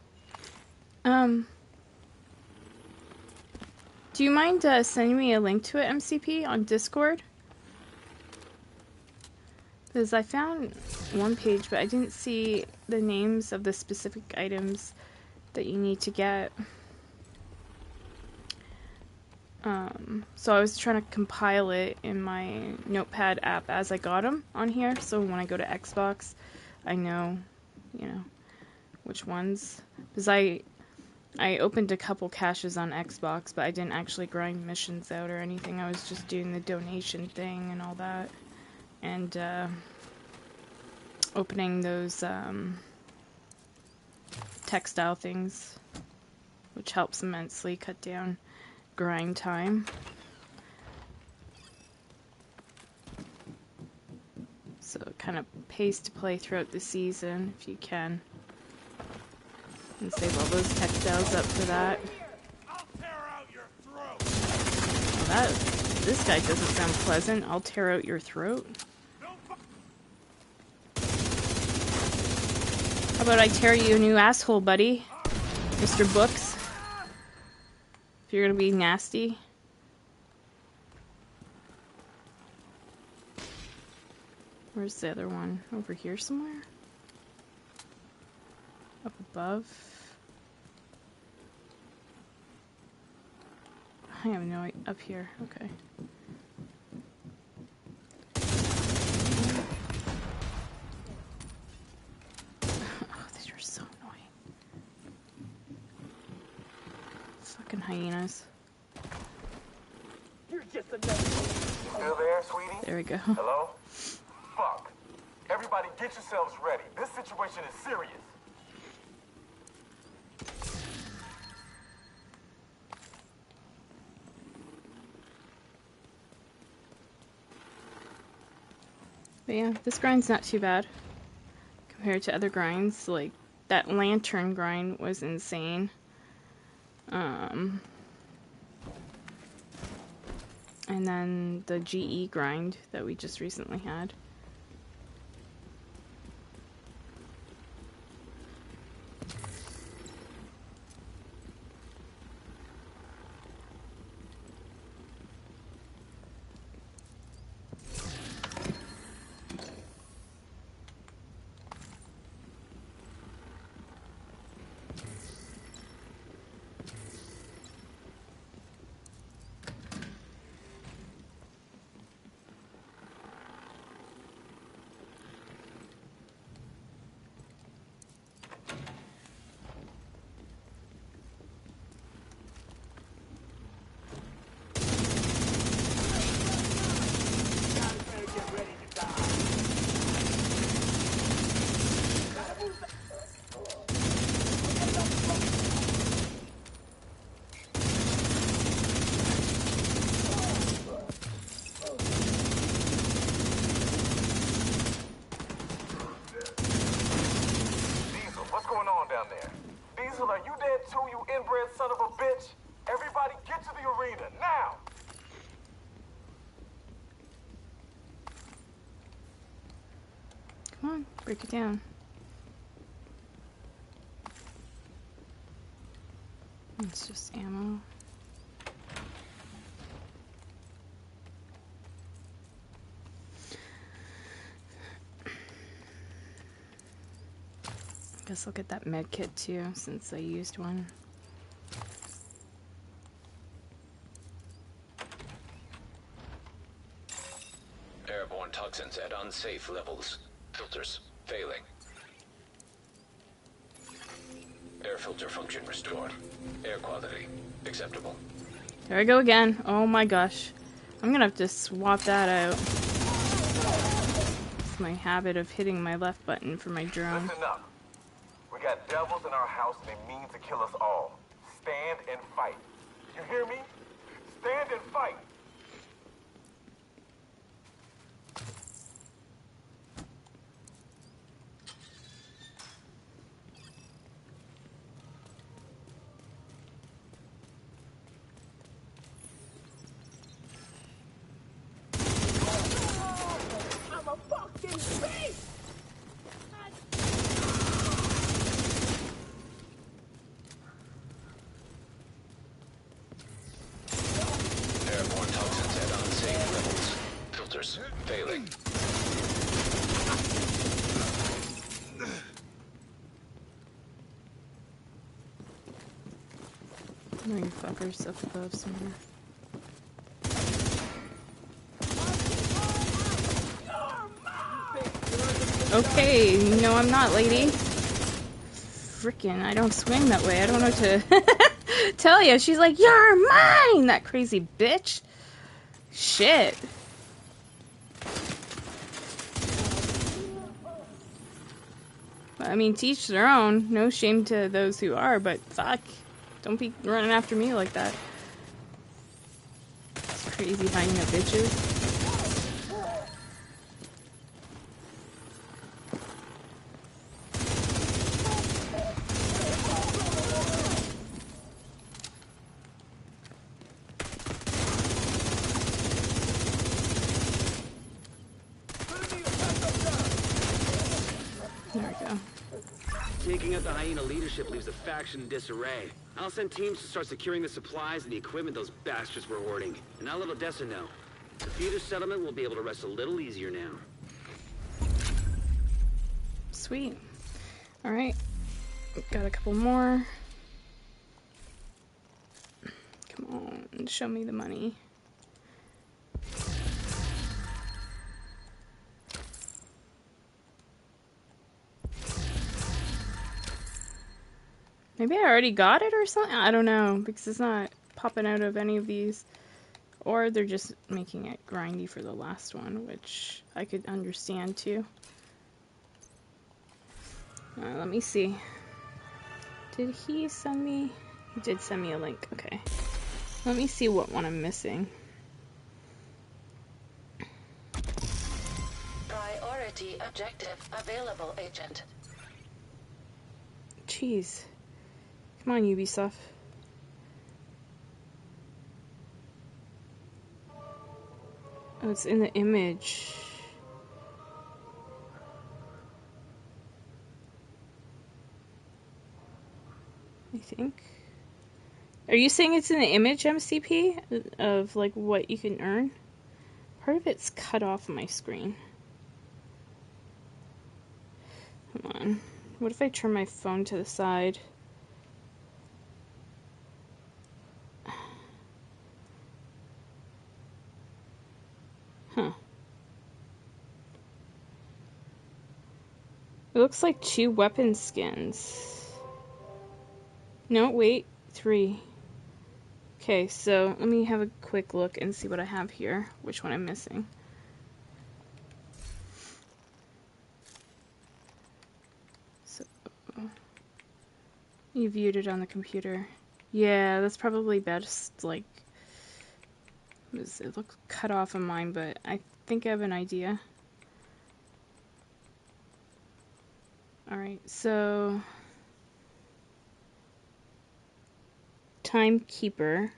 Do you mind sending me a link to it, MCP, on Discord? Because I found one page, but I didn't see the names of the specific items that you need to get. So I was trying to compile it in my Notepad app as I got them on here, so when I go to Xbox, I know, you know, which ones. Because I opened a couple caches on Xbox, but I didn't actually grind missions out or anything. I was just doing the donation thing and all that. And opening those textile things, which helps immensely cut down grind time. So it kind of pays to play throughout the season if you can. And save all those textiles up for that. Well, this guy doesn't sound pleasant. I'll tear out your throat. How about I tear you a new asshole, buddy? Mr. Books. If you're gonna be nasty. Where's the other one? Over here somewhere? Up above? I have no idea. Up here. Okay. Oh, these are so annoying. Fucking hyenas.
You're just another.
Still there, sweetie?
There we go.
Hello? Fuck. Everybody get yourselves ready. This situation is serious.
But yeah, this grind's not too bad compared to other grinds. Like, that lantern grind was insane. And then the GE grind that we just recently had.
Diesel, what's going on down there? Diesel, are you dead too, you inbred son of a bitch? Everybody get to the arena, now!
Come on, break it down. It's just ammo. Guess I'll get that med kit too, since I used one.
Airborne toxins at unsafe levels. Filters failing. Air filter function restored. Air quality acceptable.
There I go again. Oh my gosh. I'm gonna have to swap that out. It's my habit of hitting my left button for my drone.
Listen up. We got devils in our house and they mean to kill us all. Stand and fight. You hear me? Stand and fight.
I'm a fucking beast!
Airborne toxins at unsafe levels. Filters failing.
No, you fuckers up above somewhere. Okay, no I'm not, lady. Frickin', I don't swing that way. I don't know what to tell you. She's like, you're mine! That crazy bitch. Shit. I mean, teach their own. No shame to those who are, but fuck. Don't be running after me like that. These crazy hyena bitches. There we go.
Taking out the hyena leadership leaves the faction in disarray. I'll send teams to start securing the supplies and the equipment those bastards were hoarding. And I'll let Odessa know. The feeder settlement will be able to rest a little easier now.
Sweet. Alright. Got a couple more. Come on, show me the money. Maybe I already got it or something? I don't know, because it's not popping out of any of these. Or they're just making it grindy for the last one, which I could understand too. Let me see. Did he send me? He did send me a link. Okay. Let me see what one I'm missing.
Priority objective available, Agent.
Jeez. Come on, Ubisoft. Oh, it's in the image. I think. Are you saying it's in the image, MCP? Of, like, what you can earn? Part of it's cut off my screen. Come on. What if I turn my phone to the side? Huh. It looks like 2 weapon skins. No, wait. 3. Okay, so let me have a quick look and see what I have here. Which one I'm missing. So, you viewed it on the computer. Yeah, that's probably best, like, it looks cut off on mine, but I think I have an idea. Alright, so Timekeeper.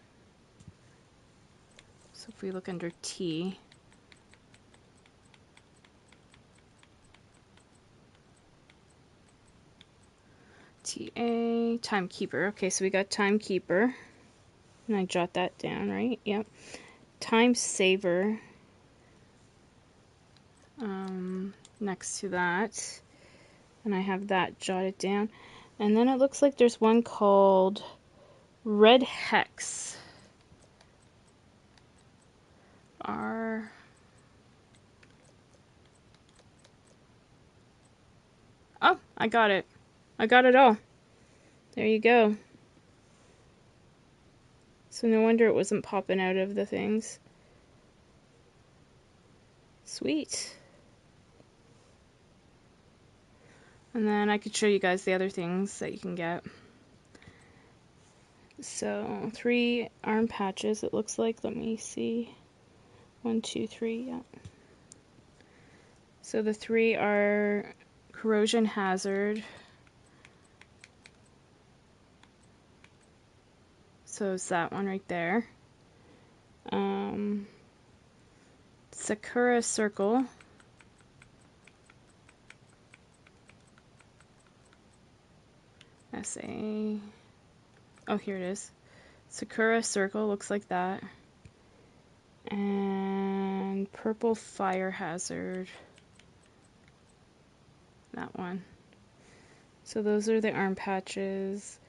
So if we look under T, TA, Timekeeper. Okay, so we got Timekeeper. And I jot that down, right? Yep. Time Saver. Next to that. And I have that jotted down. And then it looks like there's one called Red Hex. R. Oh, I got it. I got it all. There you go. So no wonder it wasn't popping out of the things. Sweet. And then I could show you guys the other things that you can get. So 3 arm patches, it looks like. Let me see. 1, 2, 3, yeah. So the 3 are corrosion hazard. So it's that one right there. Sakura Circle. SA. Oh, here it is. Sakura Circle looks like that. And Purple Fire Hazard. That one. So those are the arm patches.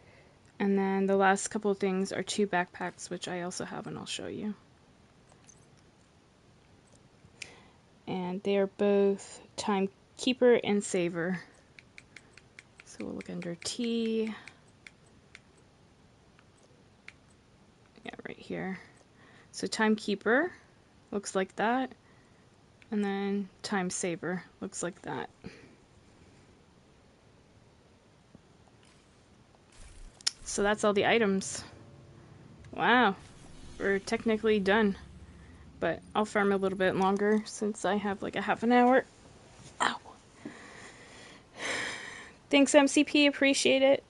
And then the last couple of things are 2 backpacks, which I also have and I'll show you. And they are both Timekeeper and Saver. So we'll look under T. Yeah, right here. So Timekeeper looks like that. And then Time Saver looks like that. So that's all the items. Wow. We're technically done. But I'll farm a little bit longer since I have like a half an hour. Ow. Thanks, MCP. Appreciate it.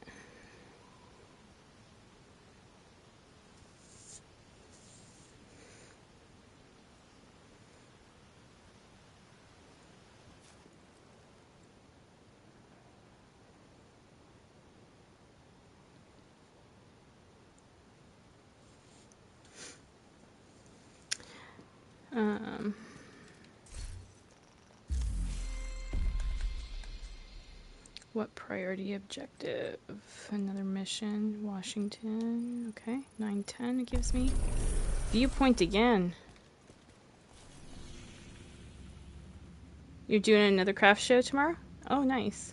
What priority objective? Another mission. Washington. Okay. 910 it gives me. Viewpoint again. You're doing another craft show tomorrow? Oh, nice.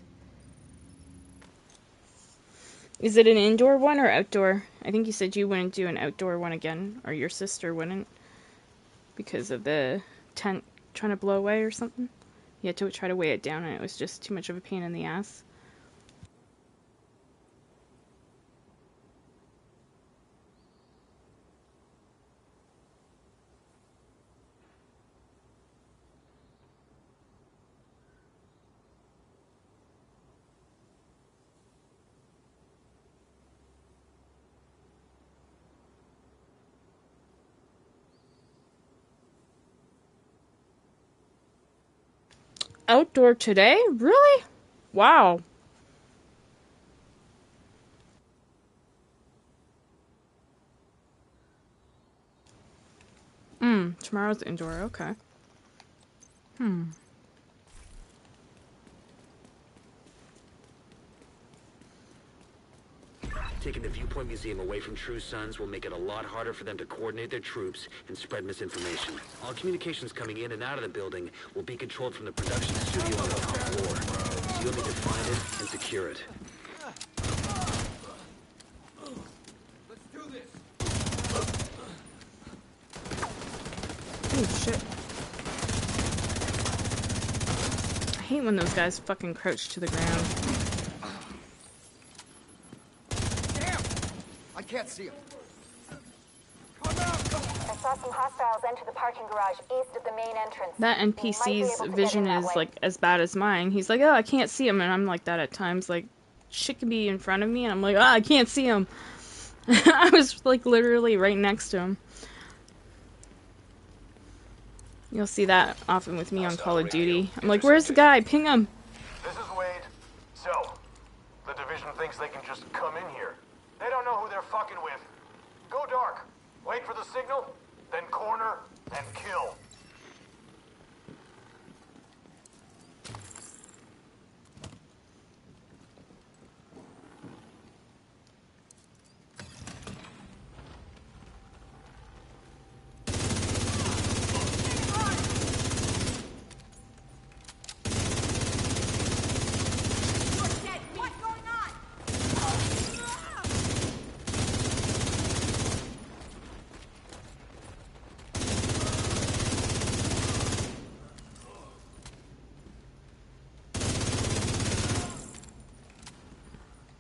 Is it an indoor one or outdoor? I think you said you wouldn't do an outdoor one again, or your sister wouldn't, because of the tent trying to blow away or something. You had to try to weigh it down and it was just too much of a pain in the ass. outdoor today? Really? Wow. Tomorrow's indoor, okay.
Taking the Viewpoint Museum away from True Sons will make it a lot harder for them to coordinate their troops and spread misinformation. All communications coming in and out of the building will be controlled from the production studio on the top floor. So you'll need to find it and secure it.
Let's do this.
Oh shit. I hate when those guys fucking crouch to the ground.
Damn! I can't see him.
I saw some hostiles enter the parking garage east of the main entrance.
That
You might be
NPC's
able to get
vision
in that
is
way.
like as bad as mine. He's like, oh, I can't see him, and I'm like that at times. Like, shit can be in front of me, and I'm like, I can't see him. I was like literally right next to him. You'll see that often with me on Call of Duty. I'm like, where's the guy? Ping him.
This is Wade. So, the Division thinks they can just come in here. They don't know who they're fucking with. Go dark. Wait for the signal, then corner, and kill.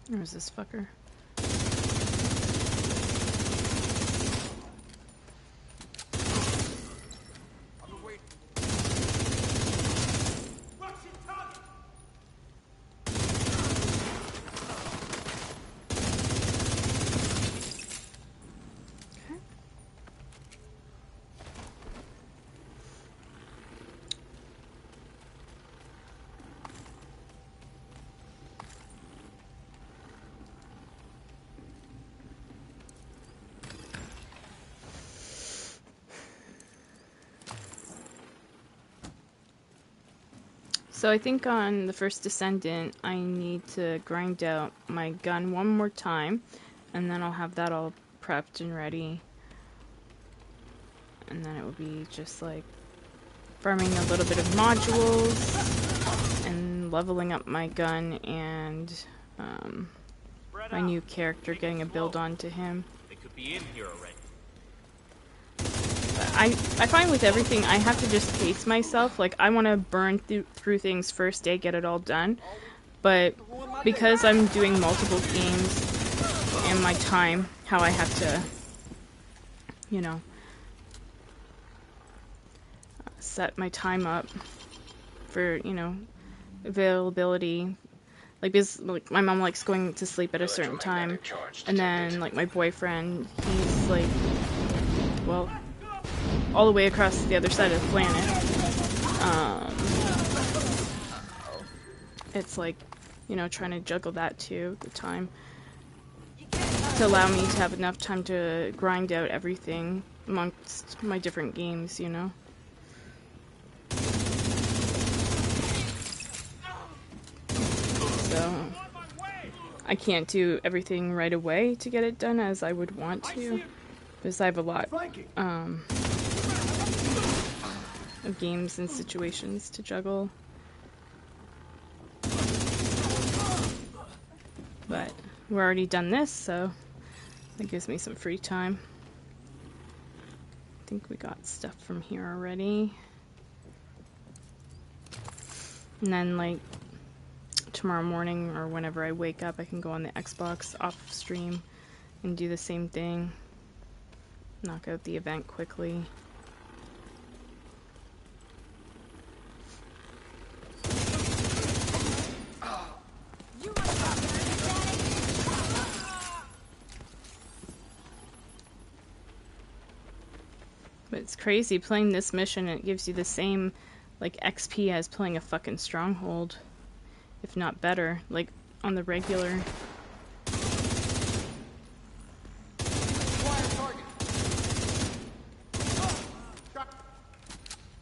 Where's this fucker?
I've been waiting. Russian target!
So I think on the first Descendant, I need to grind out my gun one more time, and then I'll have that all prepped and ready. And then it will be just like farming a little bit of modules and leveling up my gun and my new character, getting a build onto him.
They could be in here already.
I find with everything, I have to just pace myself. Like, I want to burn through things first day, get it all done. But because I'm doing multiple games and my time, how I have to, you know, set my time up for, you know, availability. Like, because like, my mom likes going to sleep at a certain time. And then, like, my boyfriend, he's like, well, all the way across the other side of the planet. It's like, you know, trying to juggle that too, the time, to allow me to have enough time to grind out everything amongst my different games, you know. So, I can't do everything right away to get it done as I would want to, because I have a lot, of games and situations to juggle. But we're already done this, so that gives me some free time. I think we got stuff from here already. And then, like, tomorrow morning or whenever I wake up, I can go on the Xbox off stream and do the same thing. Knock out the event quickly. But it's crazy playing this mission. It gives you the same like XP as playing a fucking Stronghold, if not better, like on the regular.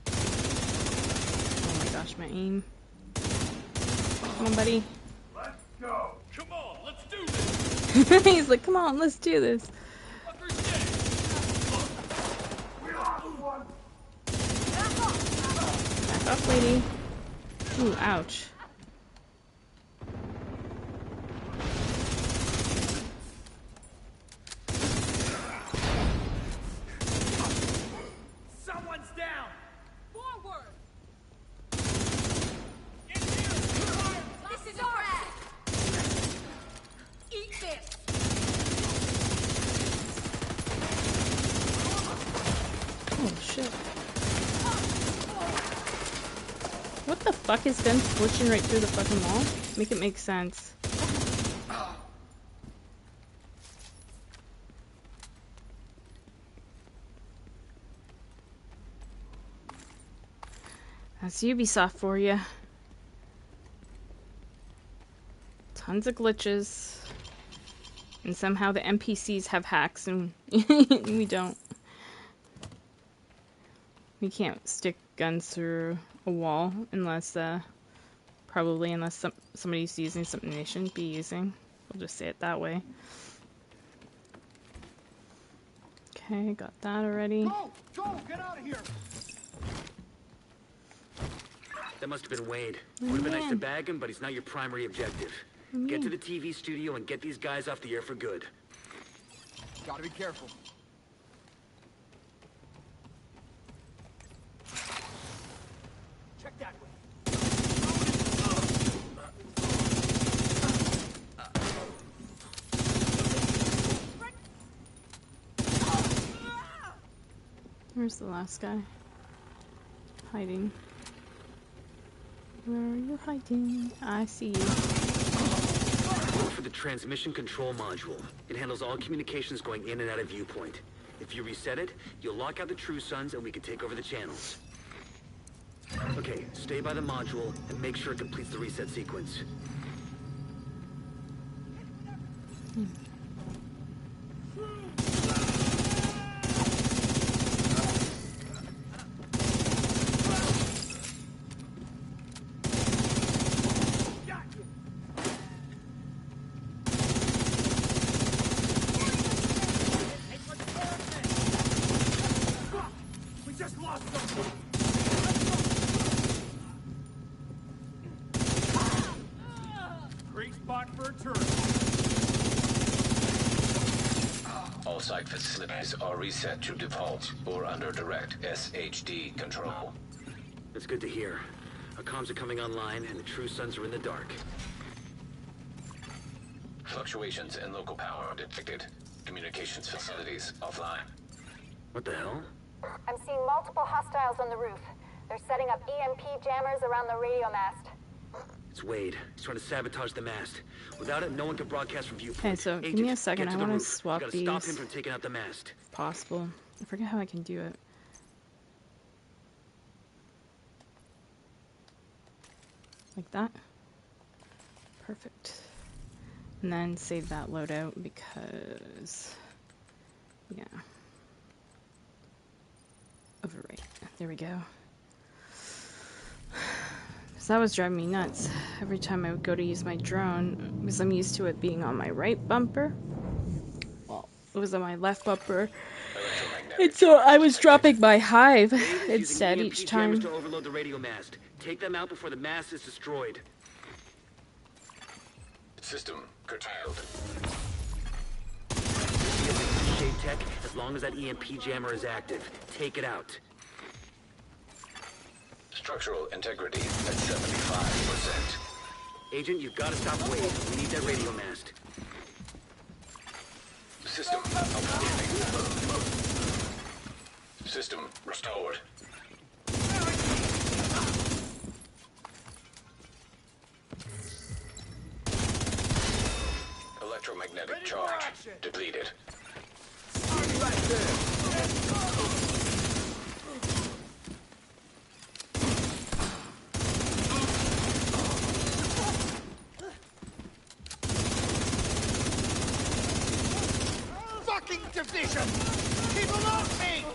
Oh my gosh, my aim. Come on, buddy.
Let's go.
Come on, let's do this.
He's like, come on, let's do this.
We lost one.
Back off, lady. Ooh, ouch.
Someone's down.
Forward!
This is our act!
Eat this!
Oh shit. What the fuck is them switching right through the fucking wall? Make it make sense. That's Ubisoft for you. Tons of glitches. And somehow the NPCs have hacks and we don't. We can't stick guns through a wall unless, probably unless somebody's using something they shouldn't be using. We'll just say it that way. Okay, got that already.
Go! Go! Get out of here!
That must have been Wade. Would have been nice to
Man.
bag him, but he's not your primary objective. Get to the TV studio and get these guys off the air for good.
Gotta be careful. Check that way.
Where's the last guy? Hiding. Where are you hiding? I see you.
Look for the transmission control module. It handles all communications going in and out of viewpoint. If you reset it, you'll lock out the True Sons and we can take over the channels. Okay, stay by the module and make sure it completes the reset sequence.
We just lost something. Great spot for a turn.
All site facilities are reset to default or under direct SHD control.
That's good to hear. Our comms are coming online and the True Sons are in the dark.
Fluctuations in local power detected. Communications facilities offline.
What the hell?
I'm seeing multiple hostiles on the roof. They're setting up EMP jammers around the radio mast.
It's Wade. He's trying to sabotage the mast. Without it, no one can broadcast from viewpoint.
Okay, so give me a
Agent,
second.
get
I
to the
want to
roof.
swap
We gotta
these.
stop him from taking out the mast.
If possible. I forget how I can do it. Like that. Perfect. And then save that loadout because, yeah. Overwrite. There we go. So that was driving me nuts. Every time I would go to use my drone, because I'm used to it being on my right bumper. Well, it was on my left bumper. And so I was dropping my hive
Wade is
instead
using
each
EMP
time.
jammers to overload the radio mast. Take them out before the mast is destroyed.
System curtailed.
Shade Tech, as long as that EMP jammer is active. Take it out.
Structural integrity at 75%.
Agent, you've got to stop Wade. We need that radio mast.
System updating. System restored. Electromagnetic charge depleted.
Right there. fucking division! Keep them off me!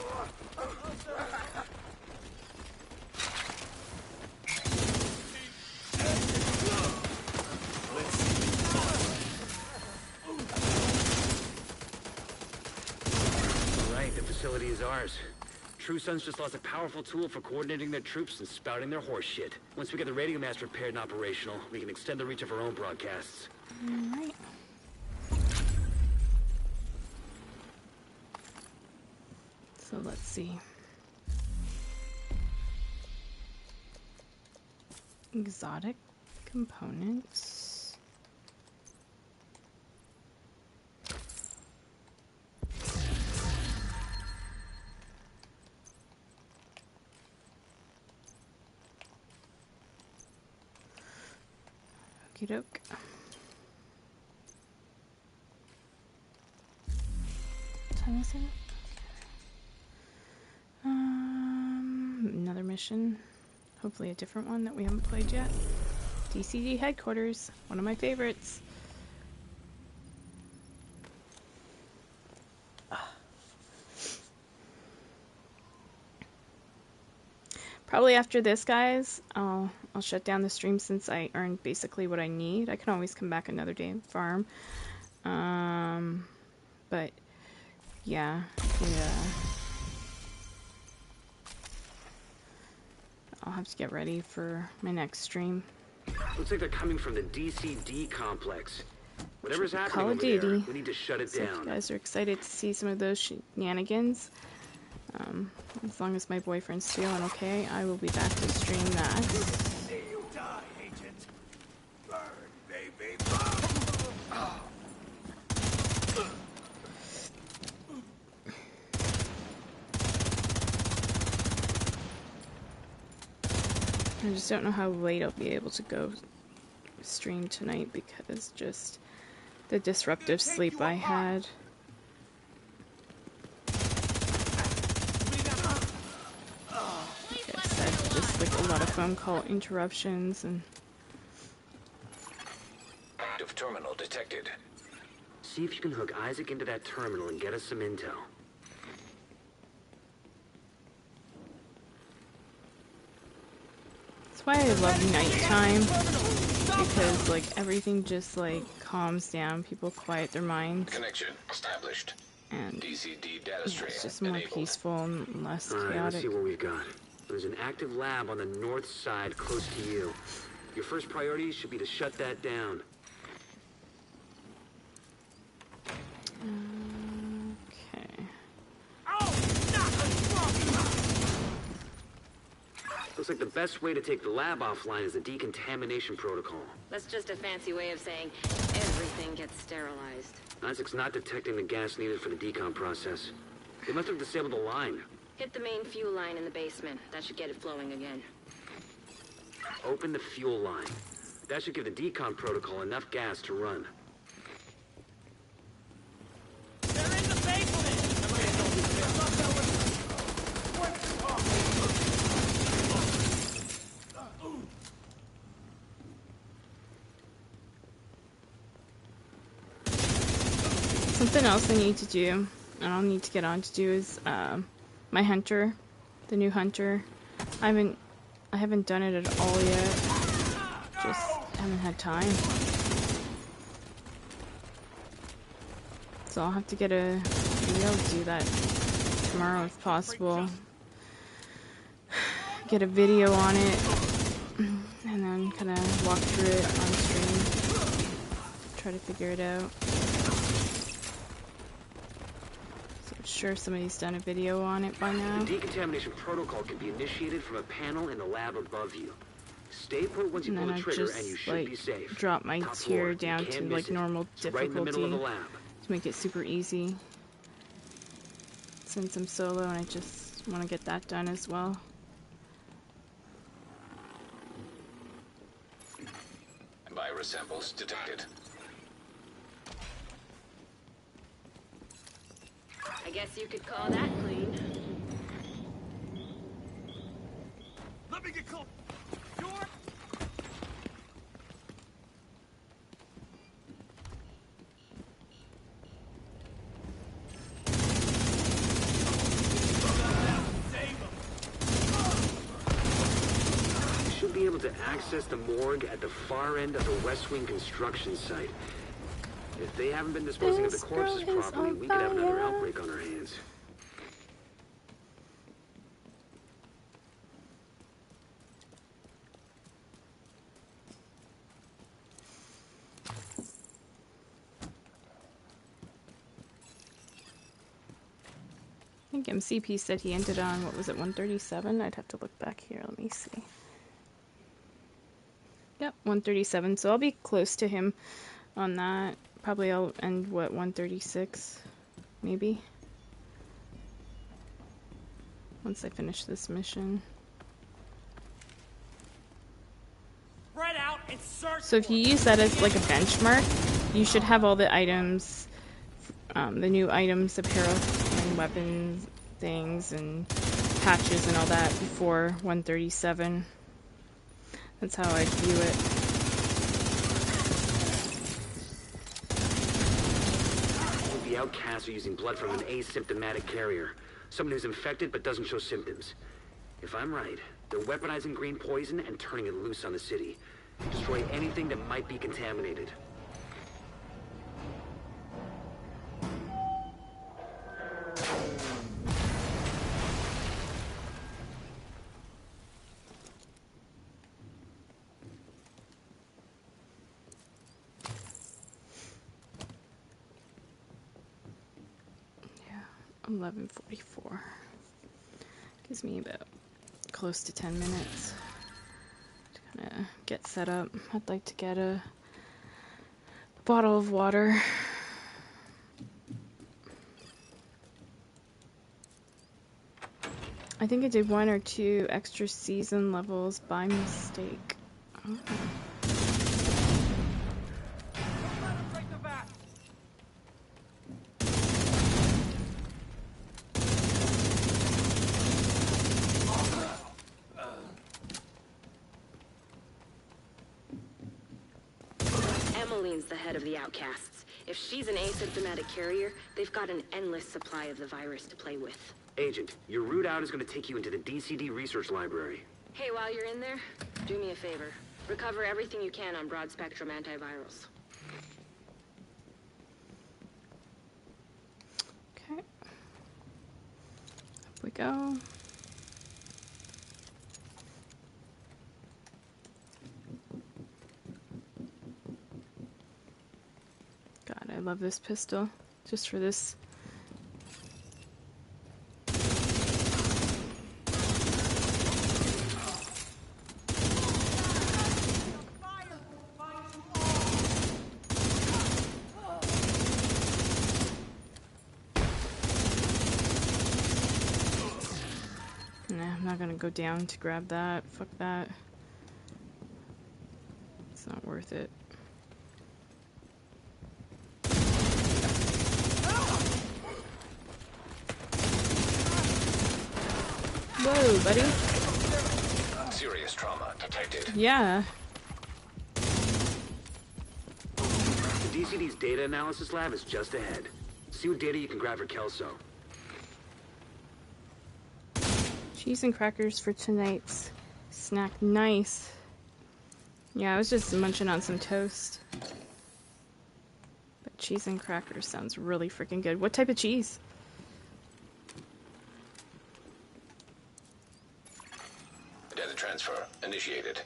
All right, the facility is ours. True Sons just lost a powerful tool for coordinating their troops and spouting their horse shit. Once we get the radio mast repaired and operational, we can extend the reach of our own broadcasts.
Alright. So let's see. Exotic components. Okie doke. What time is it? Another mission. Hopefully a different one that we haven't played yet. DCD headquarters, one of my favorites. Probably after this, guys, I'll shut down the stream since I earned basically what I need. I can always come back another day and farm. But yeah, I'll have to get ready for my next stream.
Looks like they're coming from the DCD complex. Whatever's happening
Call of
over there,
Duty.
we need to shut it
So if
down.
you guys are excited to see some of those shenanigans, as long as my boyfriend's feeling okay, I will be back to stream that.
See you die, Agent! Burn, baby, burn!
I just don't know how late I'll be able to go stream tonight because just the disruptive sleep I had. Like I said, just like a lot of phone call interruptions and
Active terminal detected.
See if you can hook Isaac into that terminal and get us some intel.
that's why I love nighttime, because like everything just like calms down, people quiet their minds,
Connection established.
and
DCD data
yeah,
stream
it's just more
enabled.
peaceful and less
Alright, let's
chaotic.
see what we've got. There's an active lab on the north side close to you. Your first priority should be to shut that down.
Okay.
Looks like the best way to take the lab offline is the decontamination protocol.
That's just a fancy way of saying everything gets sterilized.
Isaac's not detecting the gas needed for the decon process. They must have disabled the line.
Hit the main fuel line in the basement. That should get it flowing again.
Open the fuel line. That should give the decon protocol enough gas to run.
They're in the basement!
Something else I need to do, and I'll need to get on to do, is my hunter, the new hunter. I haven't done it at all yet. Just haven't had time. So I'll have to maybe I'll do that tomorrow if possible. Get a video on it, and then kind of walk through it on stream. Try to figure it out. I'm sure somebody's done a video on it by now.
The decontamination protocol can be initiated from a panel in the lab above you. Stay put once you
And
pull
then
the
I
trigger
just
and you should be safe.
drop my
Top
tier
floor.
down
You
to
can't
like
miss it.
normal
It's right in the middle of the
difficulty
lab.
to make it super easy. Since I'm solo and I just want to get that done as well.
Virus samples detected.
I guess you could call that clean.
Let me get close. Door.
access the morgue at the far end of the West Wing construction site. If they haven't been disposing of the corpses properly, we could have another outbreak on our hands.
I think MCP said he ended on, what was it, 137? I'd have to look back here. Let me see. Yep, 137. So I'll be close to him on that. Probably I'll end, what, 136? Maybe? Once I finish this mission.
Spread out and search.
So if you use that as like a benchmark, you should have all the items, the new items, apparel and weapons things and patches and all that before 137. That's how I'd view it.
The outcasts are using blood from an asymptomatic carrier, someone who's infected but doesn't show symptoms. If I'm right, they're weaponizing green poison and turning it loose on the city. Destroy anything that might be contaminated.
Yeah, 11:44. Gives me about close to 10 minutes to kind of get set up. I'd like to get a bottle of water. I think I did 1 or 2 extra season levels by mistake. Oh.
Emmeline's the head of the outcasts. If she's an asymptomatic carrier, they've got an endless supply of the virus to play with.
Agent, your route out is going to take you into the DCD Research Library.
Hey, while you're in there, do me a favor. Recover everything you can on broad-spectrum antivirals.
Okay. Up we go. God, I love this pistol. Just for this. I'm not gonna go down to grab that. Fuck that. It's not worth it. Whoa, buddy.
Serious trauma detected.
Yeah.
The DCD's data analysis lab is just ahead. See what data you can grab for Kelso.
Cheese and crackers for tonight's snack. Nice. Yeah, I was just munching on some toast. But cheese and crackers sounds really freaking good. What type of cheese?
Data transfer initiated.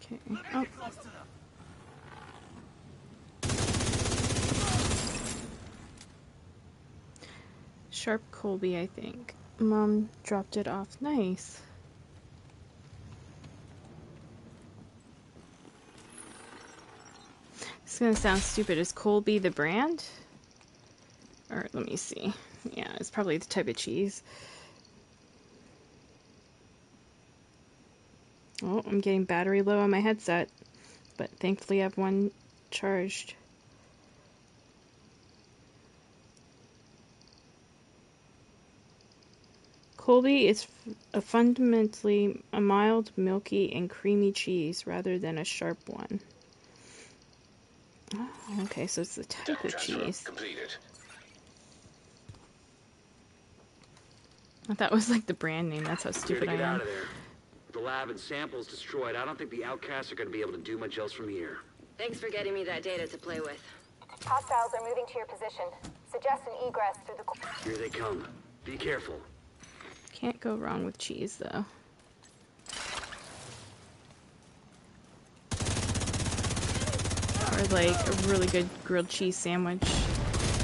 Okay. Oh. Sharp Colby, I think. Mom dropped it off. Nice. This is gonna sound stupid. Is Colby the brand? Or let me see. Yeah, it's probably the type of cheese. Oh, I'm getting battery low on my headset, but thankfully I have one charged. Colby is a fundamentally a mild, milky, and creamy cheese rather than a sharp one. Oh, okay, so it's the type of cheese.
Completed.
I thought it was like the brand name. That's how stupid I
Get out
am.
of there. With the lab and samples destroyed, I don't think the outcasts are going to be able to do much else from here.
Thanks for getting me that data to play with.
Hostiles are moving to your position. Suggest an egress through the...
Here they come. Be careful.
Can't go wrong with cheese, though. Or like a really good grilled cheese sandwich.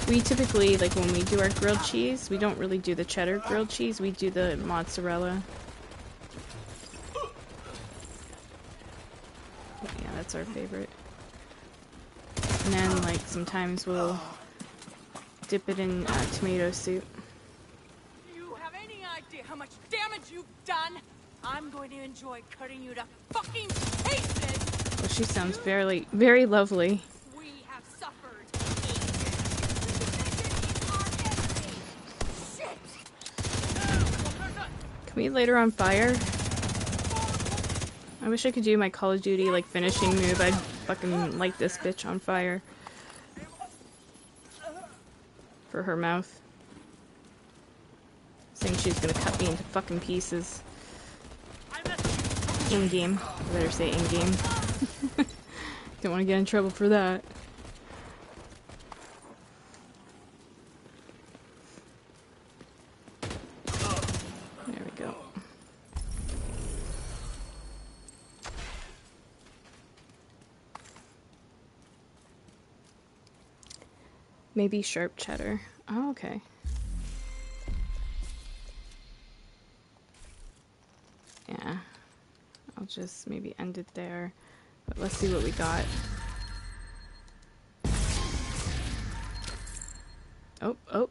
We typically, like when we do our grilled cheese, we don't really do the cheddar grilled cheese, we do the mozzarella. Yeah, that's our favorite. And then like sometimes we'll dip it in tomato soup.
Do you have any idea how much damage you've done? I'm going to enjoy cutting you to fucking pieces!
Well, she sounds very, very lovely.
We have suffered.
Can we light her on fire? I wish I could do my Call of Duty like finishing move. I'd fucking light this bitch on fire. For her mouth. Saying she's gonna cut me into fucking pieces. In-game. I better say in-game. Don't want to get in trouble for that. There we go. Maybe sharp cheddar. Oh, okay. Yeah. I'll just maybe end it there. But let's see what we got. Oh, oh.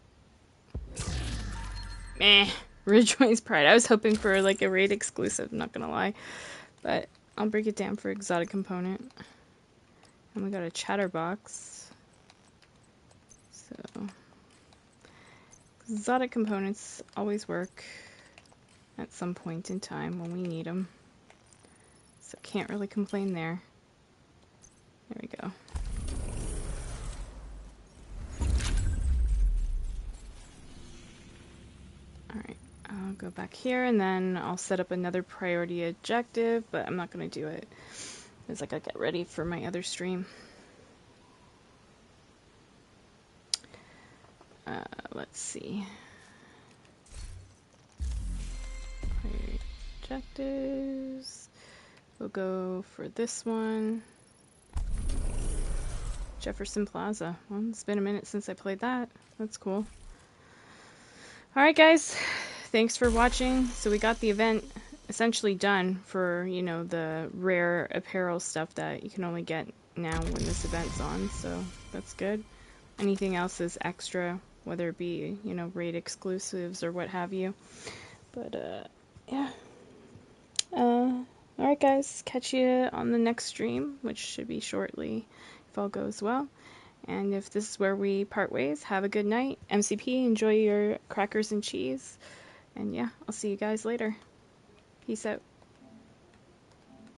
Meh. Ridgeway's Pride. I was hoping for like a raid exclusive, not gonna lie. But I'll break it down for exotic component. And we got a chatterbox. So exotic components always work at some point in time when we need them. So can't really complain there. There we go. Alright, I'll go back here and then I'll set up another priority objective, but I'm not going to do it because I gotta get ready for my other stream. Let's see. Priority objectives. We'll go for this one. Jefferson Plaza. Well, it's been a minute since I played that. That's cool. Alright guys, thanks for watching. So we got the event essentially done for, you know, the rare apparel stuff that you can only get now when this event's on, so that's good. Anything else is extra, whether it be, you know, raid exclusives or what have you. But, yeah. Alright guys, catch you on the next stream, which should be shortly if all goes well. And if this is where we part ways, have a good night. MCP, enjoy your crackers and cheese. And yeah, I'll see you guys later. Peace out.